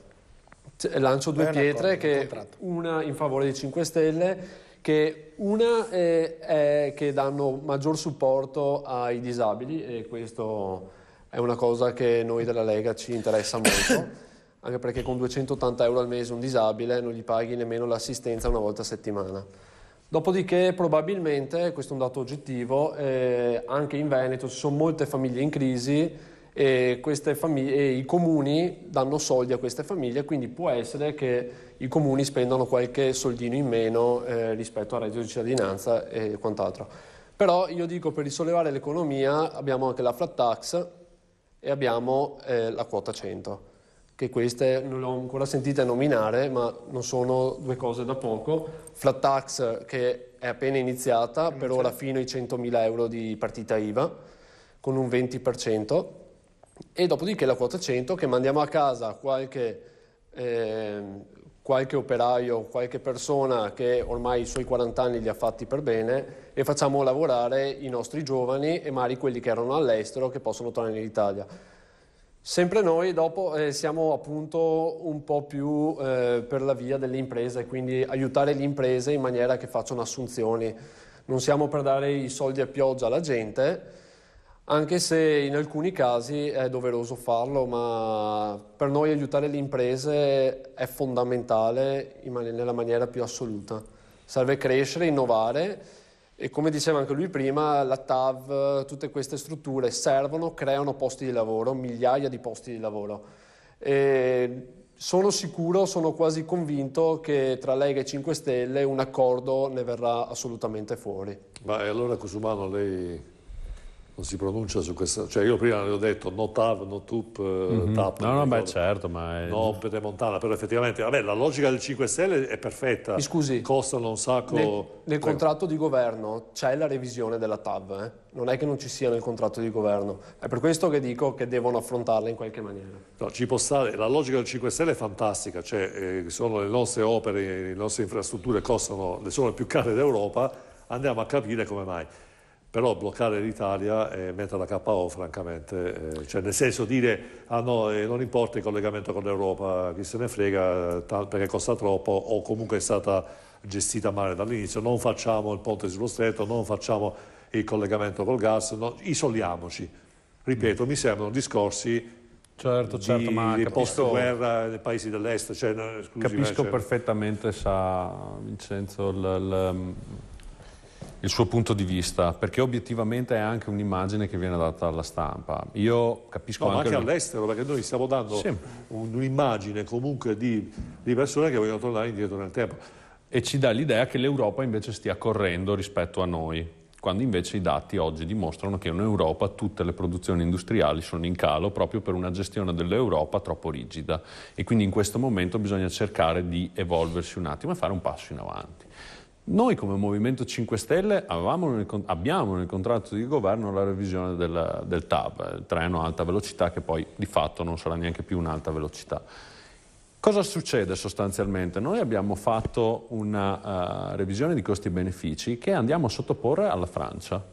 Lancio due pietre, una in favore dei 5 Stelle, che una è che danno maggior supporto ai disabili, e questo è una cosa che noi della Lega ci interessa molto, anche perché con 280 euro al mese un disabile non gli paghi nemmeno l'assistenza una volta a settimana. Dopodiché probabilmente, questo è un dato oggettivo, anche in Veneto ci sono molte famiglie in crisi e i comuni danno soldi a queste famiglie, quindi può essere che i comuni spendano qualche soldino in meno rispetto al reddito di cittadinanza e quant'altro. Però io dico, per risollevare l'economia abbiamo anche la flat tax e abbiamo la quota 100, che queste non le ho ancora sentite nominare, ma non sono due cose da poco. Flat tax che è appena iniziata, per ora fino ai 100.000 euro di partita IVA, con un 20%, e dopodiché la quota 100 che mandiamo a casa qualche operaio, qualche persona che ormai i suoi 40 anni li ha fatti per bene, e facciamo lavorare i nostri giovani e magari quelli che erano all'estero che possono tornare in Italia. Sempre noi dopo siamo appunto un po' più per la via delle imprese, quindi aiutare le imprese in maniera che facciano assunzioni. Non siamo per dare i soldi a pioggia alla gente, anche se in alcuni casi è doveroso farlo, ma per noi aiutare le imprese è fondamentale nella maniera più assoluta. Serve crescere, innovare, e come diceva anche lui prima, la TAV, tutte queste strutture servono, creano posti di lavoro, migliaia di posti di lavoro. E sono sicuro, sono quasi convinto che tra Lega e 5 Stelle un accordo ne verrà assolutamente fuori. Ma allora Cusumano, lei non si pronuncia su questa, cioè io prima le ho detto no TAV, no TUP, TAP. No, beh, certo, ma no Pedemontana, però effettivamente, vabbè, la logica del 5 Stelle è perfetta. Mi scusi, costano un sacco. Nel contratto di governo c'è la revisione della TAV, non è che non ci sia nel contratto di governo, è per questo che dico che devono affrontarla in qualche maniera. No, ci può stare, la logica del 5 Stelle è fantastica, cioè sono le nostre opere, le nostre infrastrutture sono le più care d'Europa, andiamo a capire come mai. Però bloccare l'Italia e metterla KO francamente, cioè nel senso dire no, non importa il collegamento con l'Europa, chi se ne frega perché costa troppo, o comunque è stata gestita male dall'inizio, non facciamo il ponte sullo stretto, non facciamo il collegamento col gas, isoliamoci. Ripeto, mi sembrano discorsi certo, ma di post-guerra nei paesi dell'est. Cioè, capisco perfettamente, sa Vincenzo, il suo punto di vista, perché obiettivamente è anche un'immagine che viene data alla stampa. Io capisco ma anche all'estero, perché noi stiamo dando un'immagine comunque di persone che vogliono tornare indietro nel tempo. E ci dà l'idea che l'Europa invece stia correndo rispetto a noi, quando invece i dati oggi dimostrano che in Europa tutte le produzioni industriali sono in calo proprio per una gestione dell'Europa troppo rigida, e quindi in questo momento bisogna cercare di evolversi un attimo e fare un passo in avanti. Noi come Movimento 5 Stelle abbiamo nel contratto di governo la revisione del TAV, il treno alta velocità, che poi di fatto non sarà neanche più un'alta velocità. Cosa succede sostanzialmente? Noi abbiamo fatto una revisione di costi e benefici che andiamo a sottoporre alla Francia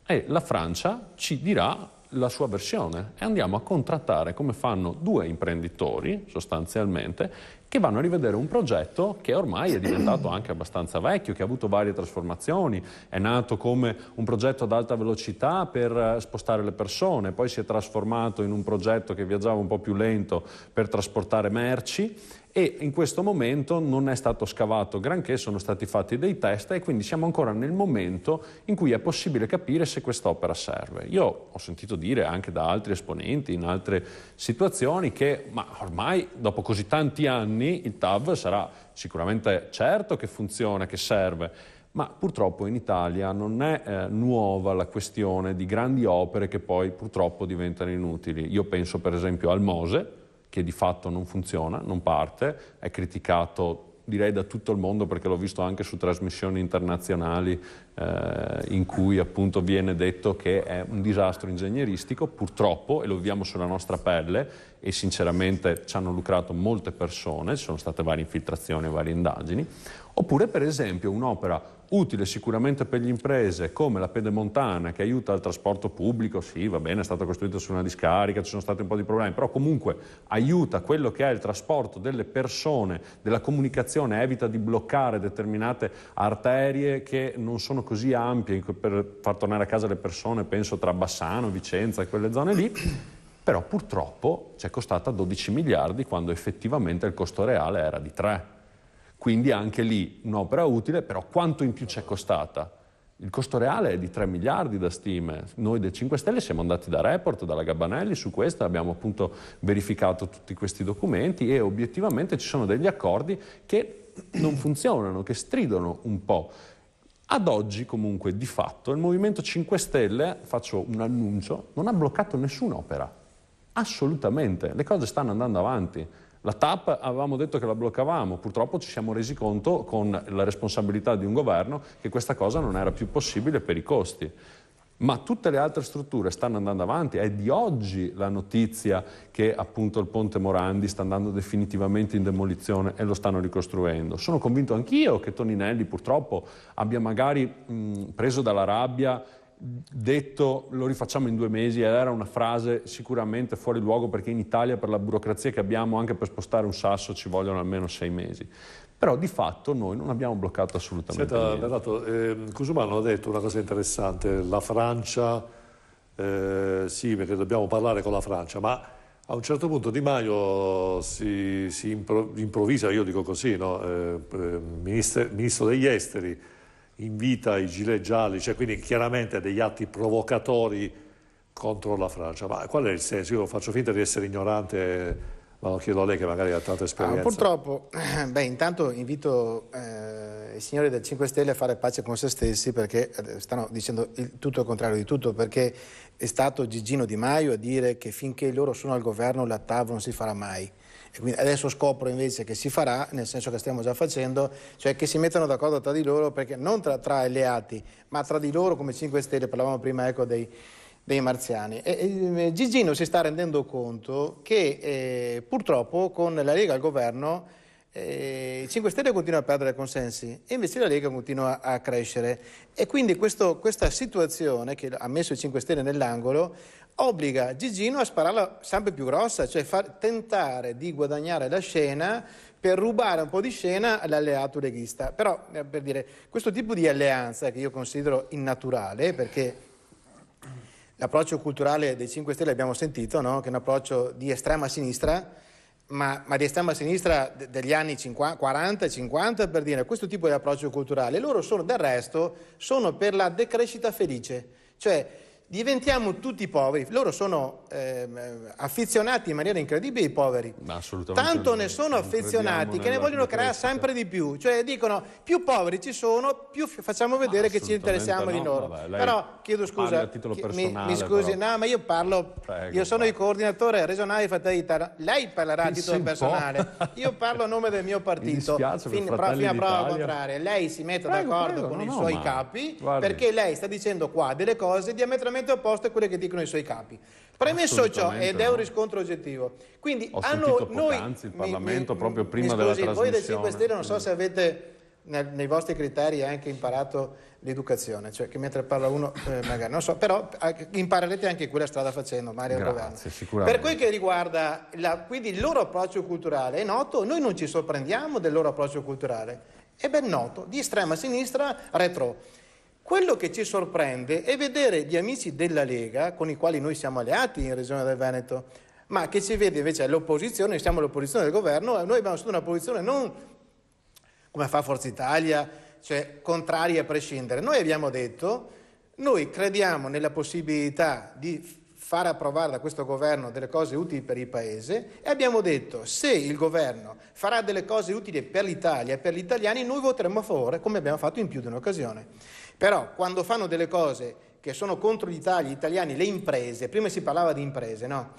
e la Francia ci dirà la sua versione e andiamo a contrattare, come fanno due imprenditori sostanzialmente, che vanno a rivedere un progetto che ormai è diventato anche abbastanza vecchio, che ha avuto varie trasformazioni, è nato come un progetto ad alta velocità per spostare le persone, poi si è trasformato in un progetto che viaggiava un po' più lento per trasportare merci, e in questo momento non è stato scavato granché, sono stati fatti dei test e quindi siamo ancora nel momento in cui è possibile capire se quest'opera serve. Io ho sentito dire anche da altri esponenti in altre situazioni che ma ormai dopo così tanti anni il TAV sarà sicuramente certo che funziona, che serve, ma purtroppo in Italia non è nuova la questione di grandi opere che poi purtroppo diventano inutili. Io penso per esempio al Mose, che di fatto non funziona, non parte, è criticato direi da tutto il mondo perché l'ho visto anche su trasmissioni internazionali in cui appunto viene detto che è un disastro ingegneristico, purtroppo, e lo viviamo sulla nostra pelle e sinceramente ci hanno lucrato molte persone, ci sono state varie infiltrazioni e varie indagini. Oppure per esempio un'opera utile sicuramente per le imprese come la Pedemontana, che aiuta il trasporto pubblico, sì va bene, è stata costruita su una discarica, ci sono stati un po' di problemi, però comunque aiuta quello che è il trasporto delle persone, della comunicazione, evita di bloccare determinate arterie che non sono così ampie per far tornare a casa le persone, penso tra Bassano, Vicenza e quelle zone lì, però purtroppo ci è costata 12 miliardi quando effettivamente il costo reale era di 3. Quindi anche lì un'opera utile, però quanto in più ci è costata? Il costo reale è di 3 miliardi da stime. Noi del 5 Stelle siamo andati da Report, dalla Gabbanelli, su questo abbiamo appunto verificato tutti questi documenti e obiettivamente ci sono degli accordi che non funzionano, che stridono un po'. Ad oggi comunque di fatto il Movimento 5 Stelle, faccio un annuncio, non ha bloccato nessun'opera, assolutamente, le cose stanno andando avanti. La TAP avevamo detto che la bloccavamo, purtroppo ci siamo resi conto con la responsabilità di un governo che questa cosa non era più possibile per i costi. Ma tutte le altre strutture stanno andando avanti, è di oggi la notizia che appunto il Ponte Morandi sta andando definitivamente in demolizione e lo stanno ricostruendo. Sono convinto anch'io che Toninelli purtroppo abbia magari preso dalla rabbia, detto lo rifacciamo in 2 mesi, ed era una frase sicuramente fuori luogo perché in Italia per la burocrazia che abbiamo anche per spostare un sasso ci vogliono almeno 6 mesi. Però di fatto noi non abbiamo bloccato assolutamente niente. Renato, Cusumano ha detto una cosa interessante, la Francia, sì perché dobbiamo parlare con la Francia, ma a un certo punto Di Maio si improvvisa, io dico così, no? Ministro degli Esteri, invita i gilet gialli, cioè quindi chiaramente degli atti provocatori contro la Francia. Ma qual è il senso? Io faccio finta di essere ignorante, ma lo chiedo a lei che magari ha tanta esperienza. Purtroppo, intanto invito i signori del 5 Stelle a fare pace con se stessi perché stanno dicendo tutto il contrario di tutto, perché è stato Gigino Di Maio a dire che finché loro sono al governo la TAV non si farà mai. E quindi adesso scopro invece che si farà, nel senso che stiamo già facendo, cioè che si mettano d'accordo tra di loro, perché non tra alleati, ma tra di loro come 5 Stelle, parlavamo prima dei marziani. E Gigino si sta rendendo conto che purtroppo con la Lega al governo i 5 Stelle continua a perdere consensi e invece la Lega continua a crescere. E quindi questa situazione che ha messo i 5 Stelle nell'angolo obbliga Gigino a spararla sempre più grossa, cioè tentare di guadagnare la scena per rubare un po' di scena all'alleato leghista. Però, per dire, questo tipo di alleanza che io considero innaturale, perché l'approccio culturale dei 5 Stelle abbiamo sentito, no? Che è un approccio di estrema sinistra, ma di estrema sinistra degli anni 40 e 50, per dire, questo tipo di approccio culturale. Loro sono, del resto, sono per la decrescita felice, cioè diventiamo tutti poveri. Loro sono affezionati in maniera incredibile ai poveri. Tanto ne sono affezionati che ne vogliono creare sempre di più. Cioè dicono più poveri ci sono, più facciamo vedere che ci interessiamo di loro. Però chiedo scusa, mi scusi, no, ma io parlo, io sono il coordinatore regionale di Fratelli d'Italia. Lei parlerà a titolo personale, io parlo a nome del mio partito. Fino a prova contraria, lei si mette d'accordo con i suoi capi, perché lei sta dicendo qua delle cose diametralmente opposte a quelle che dicono i suoi capi. Premesso ciò, ed è un riscontro oggettivo. Quindi ho sentito poc'anzi il Parlamento proprio prima della trasmissione. Voi del 5 Stelle non so se avete nei vostri criteri anche imparato l'educazione, cioè che mentre parla uno magari non so, però imparerete anche quella strada facendo Mario Governo. Per quel che riguarda quindi il loro approccio culturale è noto, noi non ci sorprendiamo del loro approccio culturale, è ben noto, di estrema sinistra retro. Quello che ci sorprende è vedere gli amici della Lega, con i quali noi siamo alleati in Regione del Veneto, ma che ci vede invece all'opposizione, noi siamo all'opposizione del governo, e noi abbiamo una posizione non come fa Forza Italia, cioè contraria a prescindere. Noi abbiamo detto, noi crediamo nella possibilità di far approvare da questo governo delle cose utili per il Paese e abbiamo detto, se il governo farà delle cose utili per l'Italia e per gli italiani, noi voteremo a favore, come abbiamo fatto in più di un'occasione. Però quando fanno delle cose che sono contro l'Italia, gli italiani, le imprese, prima si parlava di imprese, no?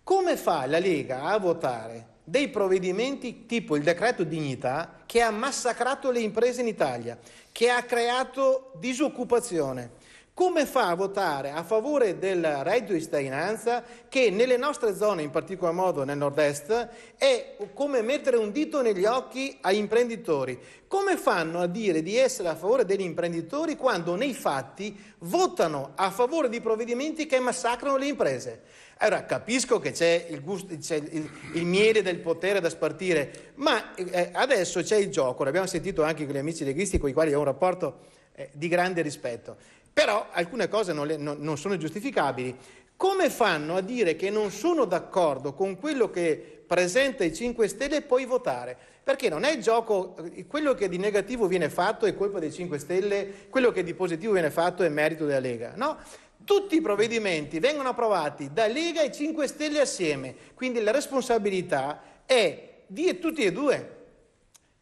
Come fa la Lega a votare dei provvedimenti tipo il decreto dignità che ha massacrato le imprese in Italia, che ha creato disoccupazione? Come fa a votare a favore del reddito di cittadinanza che nelle nostre zone, in particolar modo nel nord-est, è come mettere un dito negli occhi agli imprenditori? Come fanno a dire di essere a favore degli imprenditori quando nei fatti votano a favore di provvedimenti che massacrano le imprese? Allora, capisco che c'è il miele del potere da spartire, ma adesso c'è il gioco, l'abbiamo sentito anche con gli amici leghisti con i quali ho un rapporto di grande rispetto. Però alcune cose non sono giustificabili. Come fanno a dire che non sono d'accordo con quello che presenta i 5 Stelle e poi votare? Perché non è il gioco, quello che di negativo viene fatto è colpa dei 5 Stelle, quello che di positivo viene fatto è merito della Lega. No, tutti i provvedimenti vengono approvati da Lega e 5 Stelle assieme, quindi la responsabilità è di tutti e due.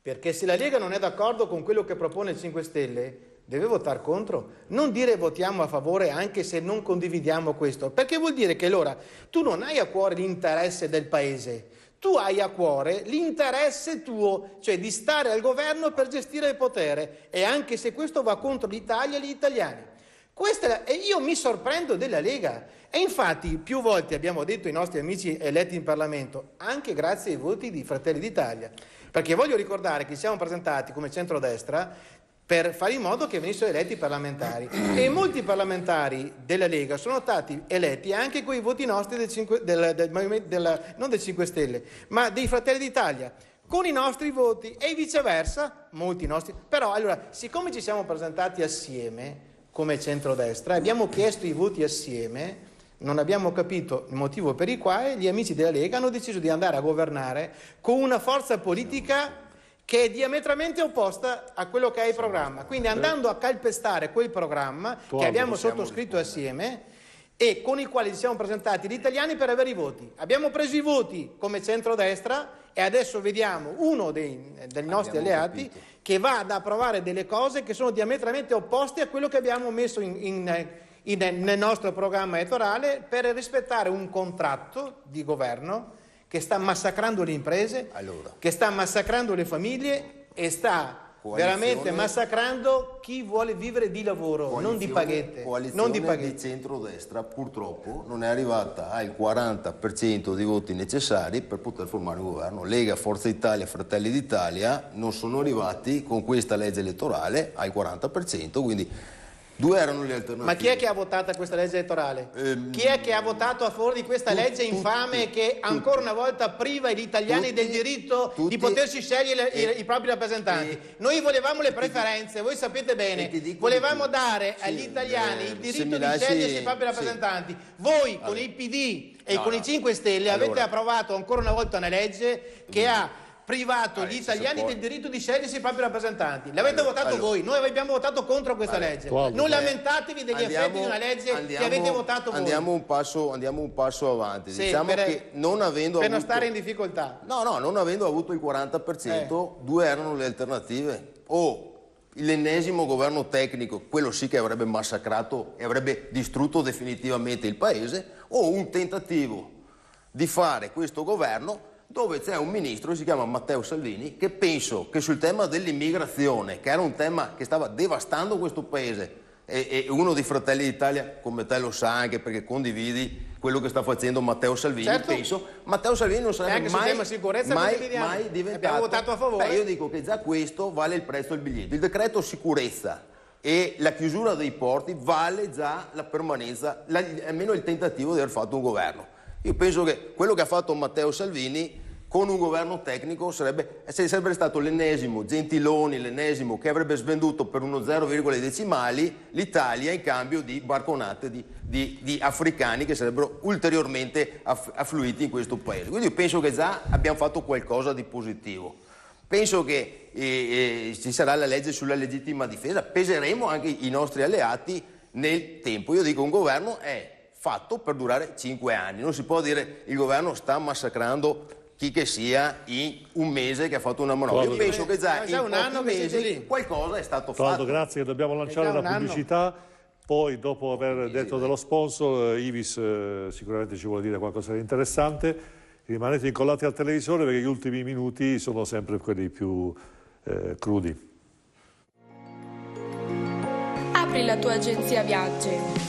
Perché se la Lega non è d'accordo con quello che propone il 5 Stelle, deve votare contro, non dire votiamo a favore anche se non condividiamo questo, perché vuol dire che allora tu non hai a cuore l'interesse del paese, tu hai a cuore l'interesse tuo, cioè di stare al governo per gestire il potere, e anche se questo va contro l'Italia e gli italiani. E io mi sorprendo della Lega, e infatti più volte abbiamo detto ai nostri amici eletti in Parlamento, anche grazie ai voti di Fratelli d'Italia, perché voglio ricordare che siamo presentati come centrodestra per fare in modo che venissero eletti parlamentari, e molti parlamentari della Lega sono stati eletti anche con i voti nostri non del 5 Stelle, ma dei Fratelli d'Italia, con i nostri voti, e viceversa, molti nostri. Però allora, siccome ci siamo presentati assieme come centrodestra, abbiamo chiesto i voti assieme, non abbiamo capito il motivo per il quale gli amici della Lega hanno deciso di andare a governare con una forza politica che è diametralmente opposta a quello che è il programma. Quindi andando a calpestare quel programma che abbiamo sottoscritto assieme e con il quale ci siamo presentati gli italiani per avere i voti. Abbiamo preso i voti come centrodestra e adesso vediamo uno dei nostri alleati che va ad approvare delle cose che sono diametralmente opposte a quello che abbiamo messo nel nostro programma elettorale per rispettare un contratto di governo che sta massacrando le imprese, che sta massacrando le famiglie e sta veramente massacrando chi vuole vivere di lavoro, non di paghette. Non di paghette. Di centrodestra purtroppo non è arrivata al 40% dei voti necessari per poter formare un governo. Lega, Forza Italia, Fratelli d'Italia non sono arrivati con questa legge elettorale al 40%, quindi due erano le alternative. Ma chi è che ha votato questa legge elettorale? Chi è che ha votato a favore di questa legge infame che ancora una volta priva gli italiani del diritto di potersi scegliere i propri rappresentanti? Noi volevamo le preferenze, voi sapete bene, volevamo dare agli italiani il diritto di scegliersi i propri rappresentanti. Voi con il PD e con i 5 Stelle avete approvato ancora una volta una legge che ha privato gli italiani del diritto di scegliersi i propri rappresentanti. L'avete votato voi, noi abbiamo votato contro questa legge. Non lamentatevi degli effetti di una legge che avete votato voi. Andiamo un passo avanti. Sì, diciamo che non avendo non stare in difficoltà. non avendo avuto il 40%, due erano le alternative. O l'ennesimo governo tecnico, quello sì che avrebbe massacrato e avrebbe distrutto definitivamente il paese, o un tentativo di fare questo governo dove c'è un ministro, si chiama Matteo Salvini, che penso che sul tema dell'immigrazione, che era un tema che stava devastando questo paese, e uno di Fratelli d'Italia come te lo sa anche perché condividi quello che sta facendo Matteo Salvini, penso Matteo Salvini non sarebbe mai diventato. Abbiamo votato a favore. Io dico che già questo vale il prezzo del biglietto. Il decreto sicurezza e la chiusura dei porti vale già la permanenza, almeno il tentativo di aver fatto un governo. Io penso che quello che ha fatto Matteo Salvini con un governo tecnico sarebbe stato l'ennesimo Gentiloni, l'ennesimo che avrebbe svenduto per uno 0, decimali l'Italia in cambio di barconate di africani che sarebbero ulteriormente affluiti in questo paese. Quindi io penso che già abbiamo fatto qualcosa di positivo. Penso che ci sarà la legge sulla legittima difesa, peseremo anche i nostri alleati nel tempo. Io dico un governo è fatto per durare 5 anni, non si può dire il governo sta massacrando chi che sia in un mese che ha fatto una manovra. Io penso che già in un anno pochi mesi qualcosa è stato fatto. Grazie, dobbiamo lanciare la pubblicità, poi dopo aver detto dello sponsor, Ivis sicuramente ci vuole dire qualcosa di interessante. Rimanete incollati al televisore perché gli ultimi minuti sono sempre quelli più crudi. Apri la tua agenzia viaggi.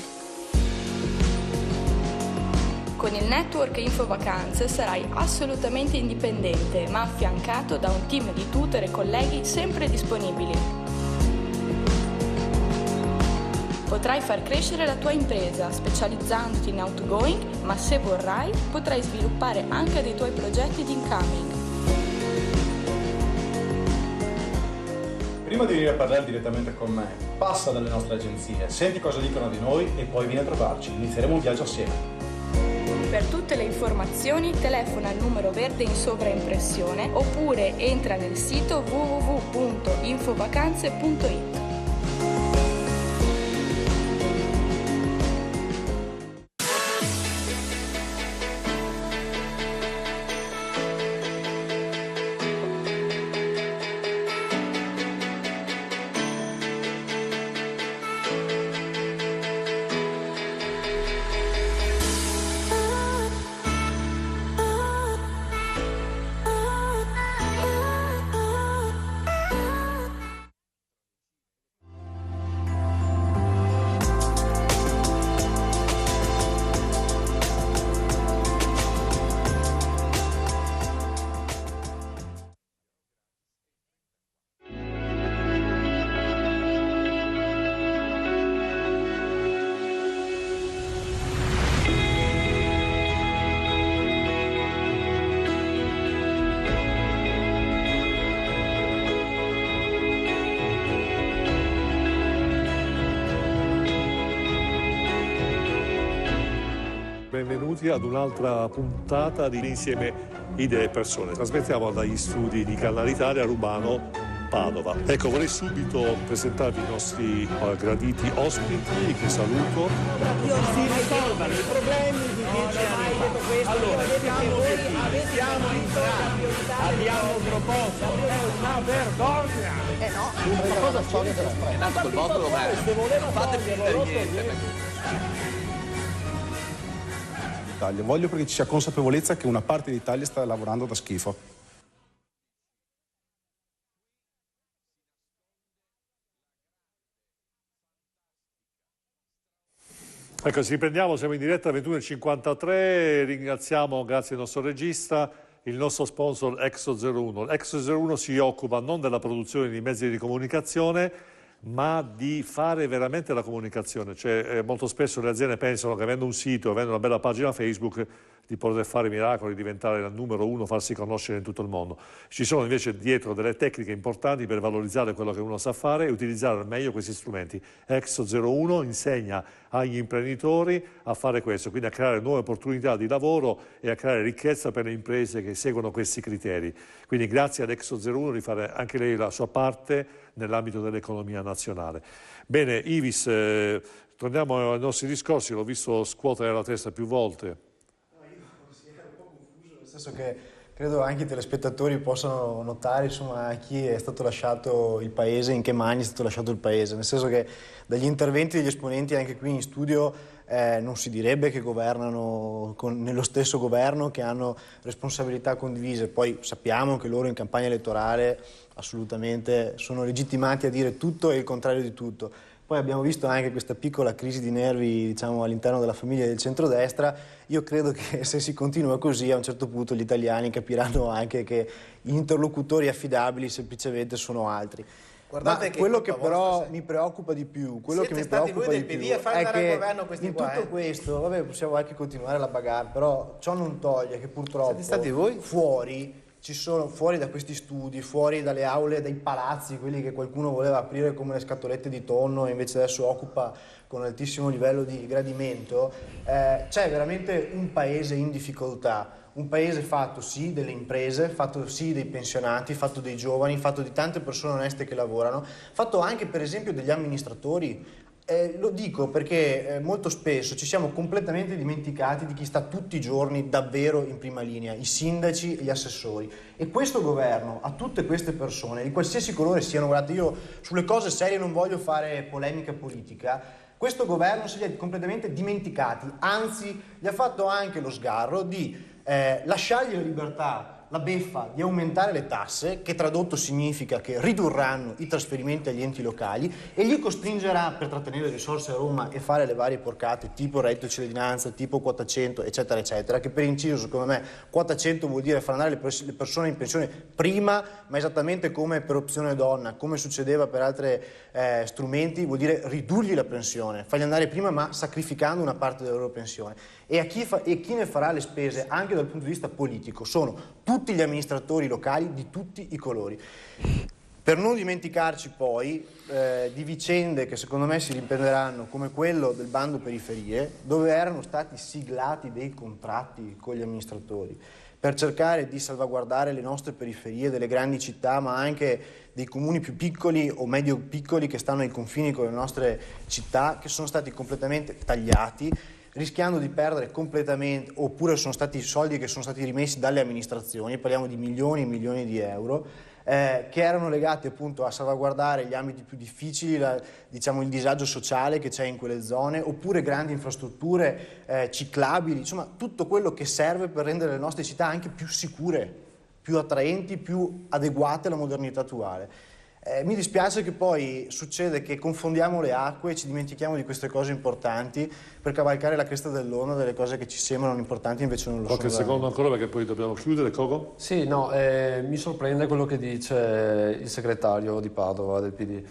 Con il network Infovacanze sarai assolutamente indipendente, ma affiancato da un team di tutor e colleghi sempre disponibili. Potrai far crescere la tua impresa specializzandoti in outgoing, ma se vorrai potrai sviluppare anche dei tuoi progetti di incoming. Prima di venire a parlare direttamente con me, passa dalle nostre agenzie, senti cosa dicono di noi e poi vieni a trovarci. Inizieremo un viaggio assieme. Per tutte le informazioni telefona al numero verde in sovraimpressione oppure entra nel sito www.infovacanze.it. Benvenuti ad un'altra puntata di Insieme Idee e Persone. Trasmettiamo dagli studi di Canale Italia Rubano, Padova. Ecco, vorrei subito presentarvi i nostri graditi ospiti, che saluto. Si risolvano i problemi di 10 anni fa. Allora, siamo entrati, abbiamo proposto, è una vergogna. Una cosa storia della storia. È nato col vostro governo. Non fate finta di niente. Voglio perché ci sia consapevolezza che una parte d'Italia sta lavorando da schifo. Ecco, ci riprendiamo, siamo in diretta alle 21:53, ringraziamo, grazie al nostro regista, il nostro sponsor Exo01. Exo01 si occupa non della produzione di mezzi di comunicazione, ma di fare veramente la comunicazione. Cioè, molto spesso le aziende pensano che avendo un sito, avendo una bella pagina Facebook, di poter fare miracoli, diventare il numero uno, farsi conoscere in tutto il mondo. Ci sono invece dietro delle tecniche importanti per valorizzare quello che uno sa fare e utilizzare al meglio questi strumenti. Exo 01 insegna agli imprenditori a fare questo, quindi a creare nuove opportunità di lavoro e a creare ricchezza per le imprese che seguono questi criteri. Quindi grazie ad Exo 01 di fare anche lei la sua parte nell'ambito dell'economia nazionale. Bene, Ivis, torniamo ai nostri discorsi, l'ho visto scuotere la testa più volte. No, io ero un po' confuso, nel senso che credo anche i telespettatori possano notare, insomma, a chi è stato lasciato il paese, in che mani è stato lasciato il paese, nel senso che dagli interventi degli esponenti anche qui in studio non si direbbe che governano nello stesso governo, che hanno responsabilità condivise. Poi sappiamo che loro in campagna elettorale assolutamente sono legittimati a dire tutto e il contrario di tutto. Poi abbiamo visto anche questa piccola crisi di nervi, diciamo, all'interno della famiglia del centrodestra. Io credo che se si continua così, a un certo punto gli italiani capiranno anche che gli interlocutori affidabili semplicemente sono altri. Guardate, ma quello che però mi preoccupa di più, quello che mi preoccupa di più è che in tutto questo, vabbè, possiamo anche continuare la bagarre, però ciò non toglie che purtroppo fuori da questi studi, fuori dalle aule, dai palazzi, quelli che qualcuno voleva aprire come le scatolette di tonno e invece adesso occupa con altissimo livello di gradimento, c'è veramente un paese in difficoltà. Un paese fatto sì delle imprese, fatto sì dei pensionati, fatto dei giovani, fatto di tante persone oneste che lavorano, fatto anche per esempio degli amministratori. Lo dico perché molto spesso ci siamo completamente dimenticati di chi sta tutti i giorni davvero in prima linea, i sindaci e gli assessori. E questo governo, a tutte queste persone, di qualsiasi colore siano, guardate, io sulle cose serie non voglio fare polemica politica, questo governo si è completamente dimenticati, anzi gli ha fatto anche lo sgarro di lasciargli la libertà, la beffa di aumentare le tasse, che tradotto significa che ridurranno i trasferimenti agli enti locali e li costringerà, per trattenere risorse a Roma e fare le varie porcate tipo reddito di cittadinanza, tipo quota 100 eccetera eccetera, che per inciso secondo me quota 100 vuol dire far andare le persone in pensione prima, ma esattamente come per opzione donna, come succedeva per altri strumenti, vuol dire ridurgli la pensione, farli andare prima ma sacrificando una parte della loro pensione. E chi ne farà le spese anche dal punto di vista politico sono tutti gli amministratori locali di tutti i colori. Per non dimenticarci poi di vicende che secondo me si riprenderanno, come quello del bando periferie, dove erano stati siglati dei contratti con gli amministratori per cercare di salvaguardare le nostre periferie delle grandi città, ma anche dei comuni più piccoli o medio piccoli che stanno ai confini con le nostre città, che sono stati completamente tagliati, rischiando di perdere completamente, oppure sono stati soldi che sono stati rimessi dalle amministrazioni, parliamo di milioni e milioni di euro, che erano legati appunto a salvaguardare gli ambiti più difficili, diciamo il disagio sociale che c'è in quelle zone, oppure grandi infrastrutture ciclabili, insomma tutto quello che serve per rendere le nostre città anche più sicure, più attraenti, più adeguate alla modernità attuale. Mi dispiace che poi succede che confondiamo le acque e ci dimentichiamo di queste cose importanti per cavalcare la cresta dell'onda delle cose che ci sembrano importanti invece non lo sono. Qualche secondo ancora perché poi dobbiamo chiudere, Cogo? Sì, no, mi sorprende quello che dice il segretario di Padova del PD.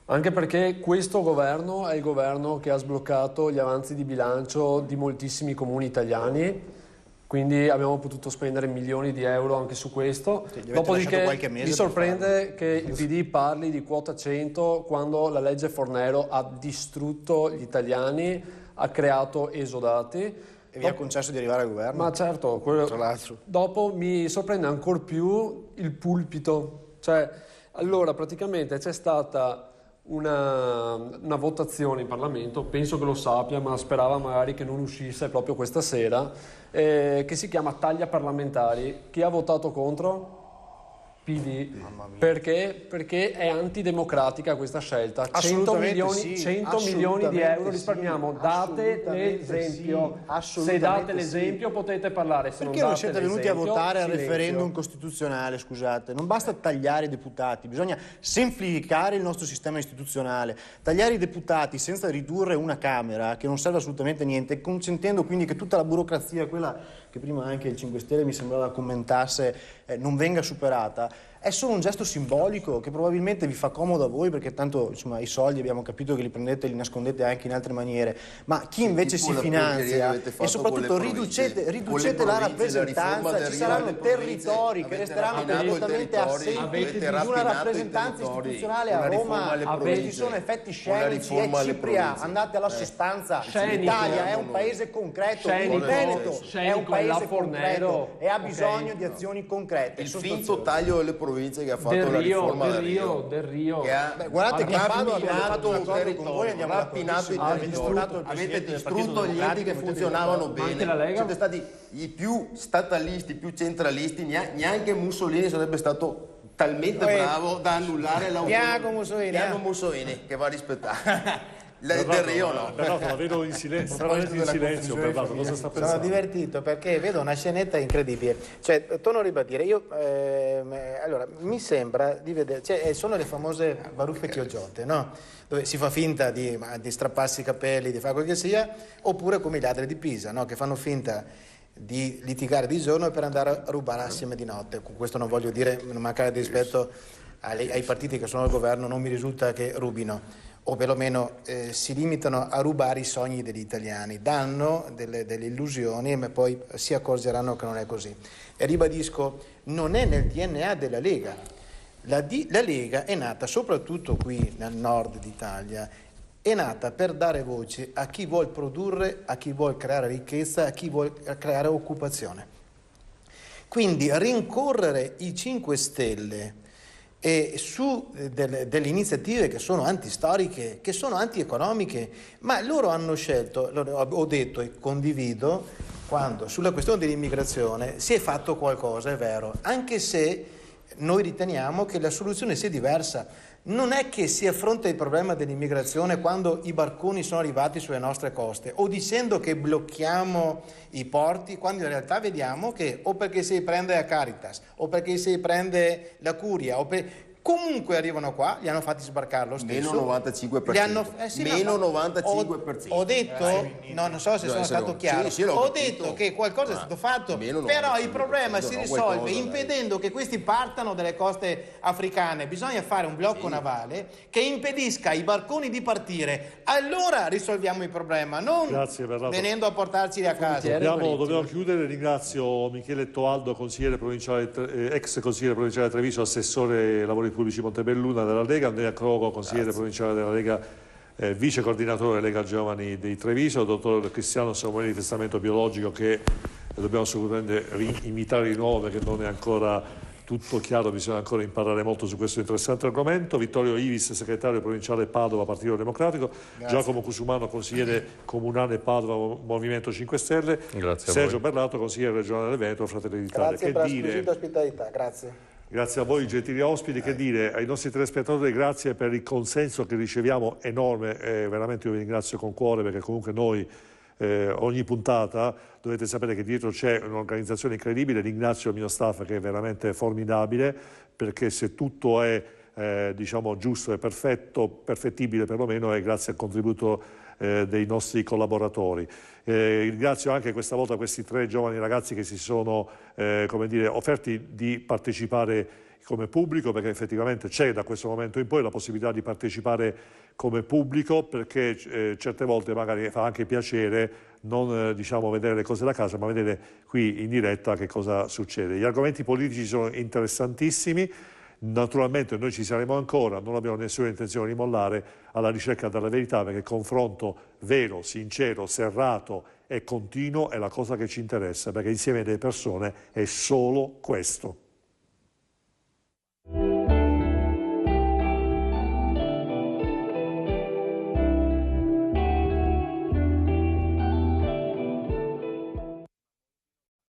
Anche perché questo governo è il governo che ha sbloccato gli avanzi di bilancio di moltissimi comuni italiani. Quindi abbiamo potuto spendere milioni di euro anche su questo. Sì, dopodiché mi sorprende che il PD parli di quota 100 quando la legge Fornero ha distrutto gli italiani, ha creato esodati. E vi ha concesso di arrivare al governo? Ma certo, tra l'altro. Dopo mi sorprende ancor più il pulpito. Cioè, allora praticamente c'è stata una votazione in Parlamento, penso che lo sappia, ma sperava magari che non uscisse proprio questa sera, che si chiama Taglia Parlamentari. Chi ha votato contro? PD. Perché? Perché è antidemocratica questa scelta. 100 milioni di euro risparmiamo. Date l'esempio. Se date l'esempio potete parlare. Se perché non siete venuti a votare al referendum costituzionale? Scusate, non basta tagliare i deputati, bisogna semplificare il nostro sistema istituzionale. Tagliare i deputati senza ridurre una Camera che non serve assolutamente a niente, consentendo quindi che tutta la burocrazia, quella che prima anche il 5 Stelle mi sembrava commentasse, non venga superata, è solo un gesto simbolico che probabilmente vi fa comodo a voi, perché tanto insomma i soldi abbiamo capito che li prendete e li nascondete anche in altre maniere, ma chi invece si finanzia, e soprattutto riducete la rappresentanza, ci saranno territori che resteranno completamente assenti di una rappresentanza istituzionale a Roma, dove ci sono effetti scenici e Cipria, andate alla sostanza, l'Italia è un paese concreto, il Veneto è un paese concreto e ha bisogno di azioni concrete. Il finto taglio delle province che ha fatto la riforma del Rio. Guardate che a Padova abbiamo fatto un accordo con voi, abbiamo rapinato i territori, avete distrutto gli enti che funzionavano bene, siete stati i più statalisti, i più centralisti, neanche Mussolini sarebbe stato talmente bravo da annullare l'autonomia. Piano Mussolini, che va rispettato. Del Rio no. La vedo in silenzio, Bernardo, cosa sta pensando? Sono divertito perché vedo una scenetta incredibile. Cioè, torno a ribadire, io allora mi sembra di vedere, cioè, sono le famose baruffe chioggiotte, no? Dove si fa finta di strapparsi i capelli, di fare quel che sia, oppure come i ladri di Pisa, no? Che fanno finta di litigare di giorno per andare a rubare assieme di notte. Con questo non voglio dire, non mancare di rispetto ai partiti che sono al governo, non mi risulta che rubino, o perlomeno si limitano a rubare i sogni degli italiani, danno delle illusioni ma poi si accorgeranno che non è così. E ribadisco, non è nel DNA della Lega. La Lega è nata soprattutto qui nel nord d'Italia, è nata per dare voce a chi vuol produrre, a chi vuol creare ricchezza, a chi vuol creare occupazione. Quindi rincorrere i 5 Stelle e su delle iniziative che sono antistoriche, che sono antieconomiche, ma loro hanno scelto, ho detto e condivido, quando sulla questione dell'immigrazione si è fatto qualcosa, è vero, anche se noi riteniamo che la soluzione sia diversa. Non è che si affronta il problema dell'immigrazione quando i barconi sono arrivati sulle nostre coste o dicendo che blocchiamo i porti, quando in realtà vediamo che o perché si prende a Caritas o perché si prende la Curia comunque arrivano qua, li hanno fatti sbarcare lo stesso. Meno 95%. Meno 95%. Ho detto, no, non so se sono stato chiaro, ho detto che qualcosa è stato fatto, però il problema si risolve impedendo che questi partano dalle coste africane. Bisogna fare un blocco navale che impedisca ai barconi di partire. Allora risolviamo il problema, non venendo a portarceli a casa. Dobbiamo chiudere. Ringrazio Michele Toaldo, consigliere provinciale, ex consigliere provinciale di Treviso, assessore lavori pubblici Montebelluna della Lega, Andrea Crogo, consigliere provinciale della Lega, vice coordinatore Lega Giovani di Treviso, dottor Cristiano Samueli di Testamento Biologico, che dobbiamo assolutamente invitare di nuovo perché non è ancora tutto chiaro, bisogna ancora imparare molto su questo interessante argomento. Vittorio Ivis, segretario provinciale Padova, Partito Democratico. Grazie. Giacomo Cusumano, consigliere comunale Padova, Movimento 5 Stelle. Grazie. Sergio Berlato, consigliere regionale del Veneto, Fratelli d'Italia. Grazie per la squisita ospitalità, grazie. Grazie a voi gentili ospiti, che dire ai nostri telespettatori, grazie per il consenso che riceviamo enorme, veramente io vi ringrazio con cuore, perché comunque noi ogni puntata dovete sapere che dietro c'è un'organizzazione incredibile. Ringrazio il mio staff che è veramente formidabile, perché se tutto è diciamo giusto e perfettibile perlomeno è grazie al contributo dei nostri collaboratori. Ringrazio anche questa volta questi 3 giovani ragazzi che si sono come dire, offerti di partecipare come pubblico, perché effettivamente c'è da questo momento in poi la possibilità di partecipare come pubblico, perché certe volte magari fa anche piacere non diciamo vedere le cose da casa, ma vedere qui in diretta che cosa succede. Gli argomenti politici sono interessantissimi. Naturalmente noi ci saremo ancora, non abbiamo nessuna intenzione di mollare, alla ricerca della verità, perché il confronto vero, sincero, serrato e continuo è la cosa che ci interessa, perché insieme alle persone è solo questo.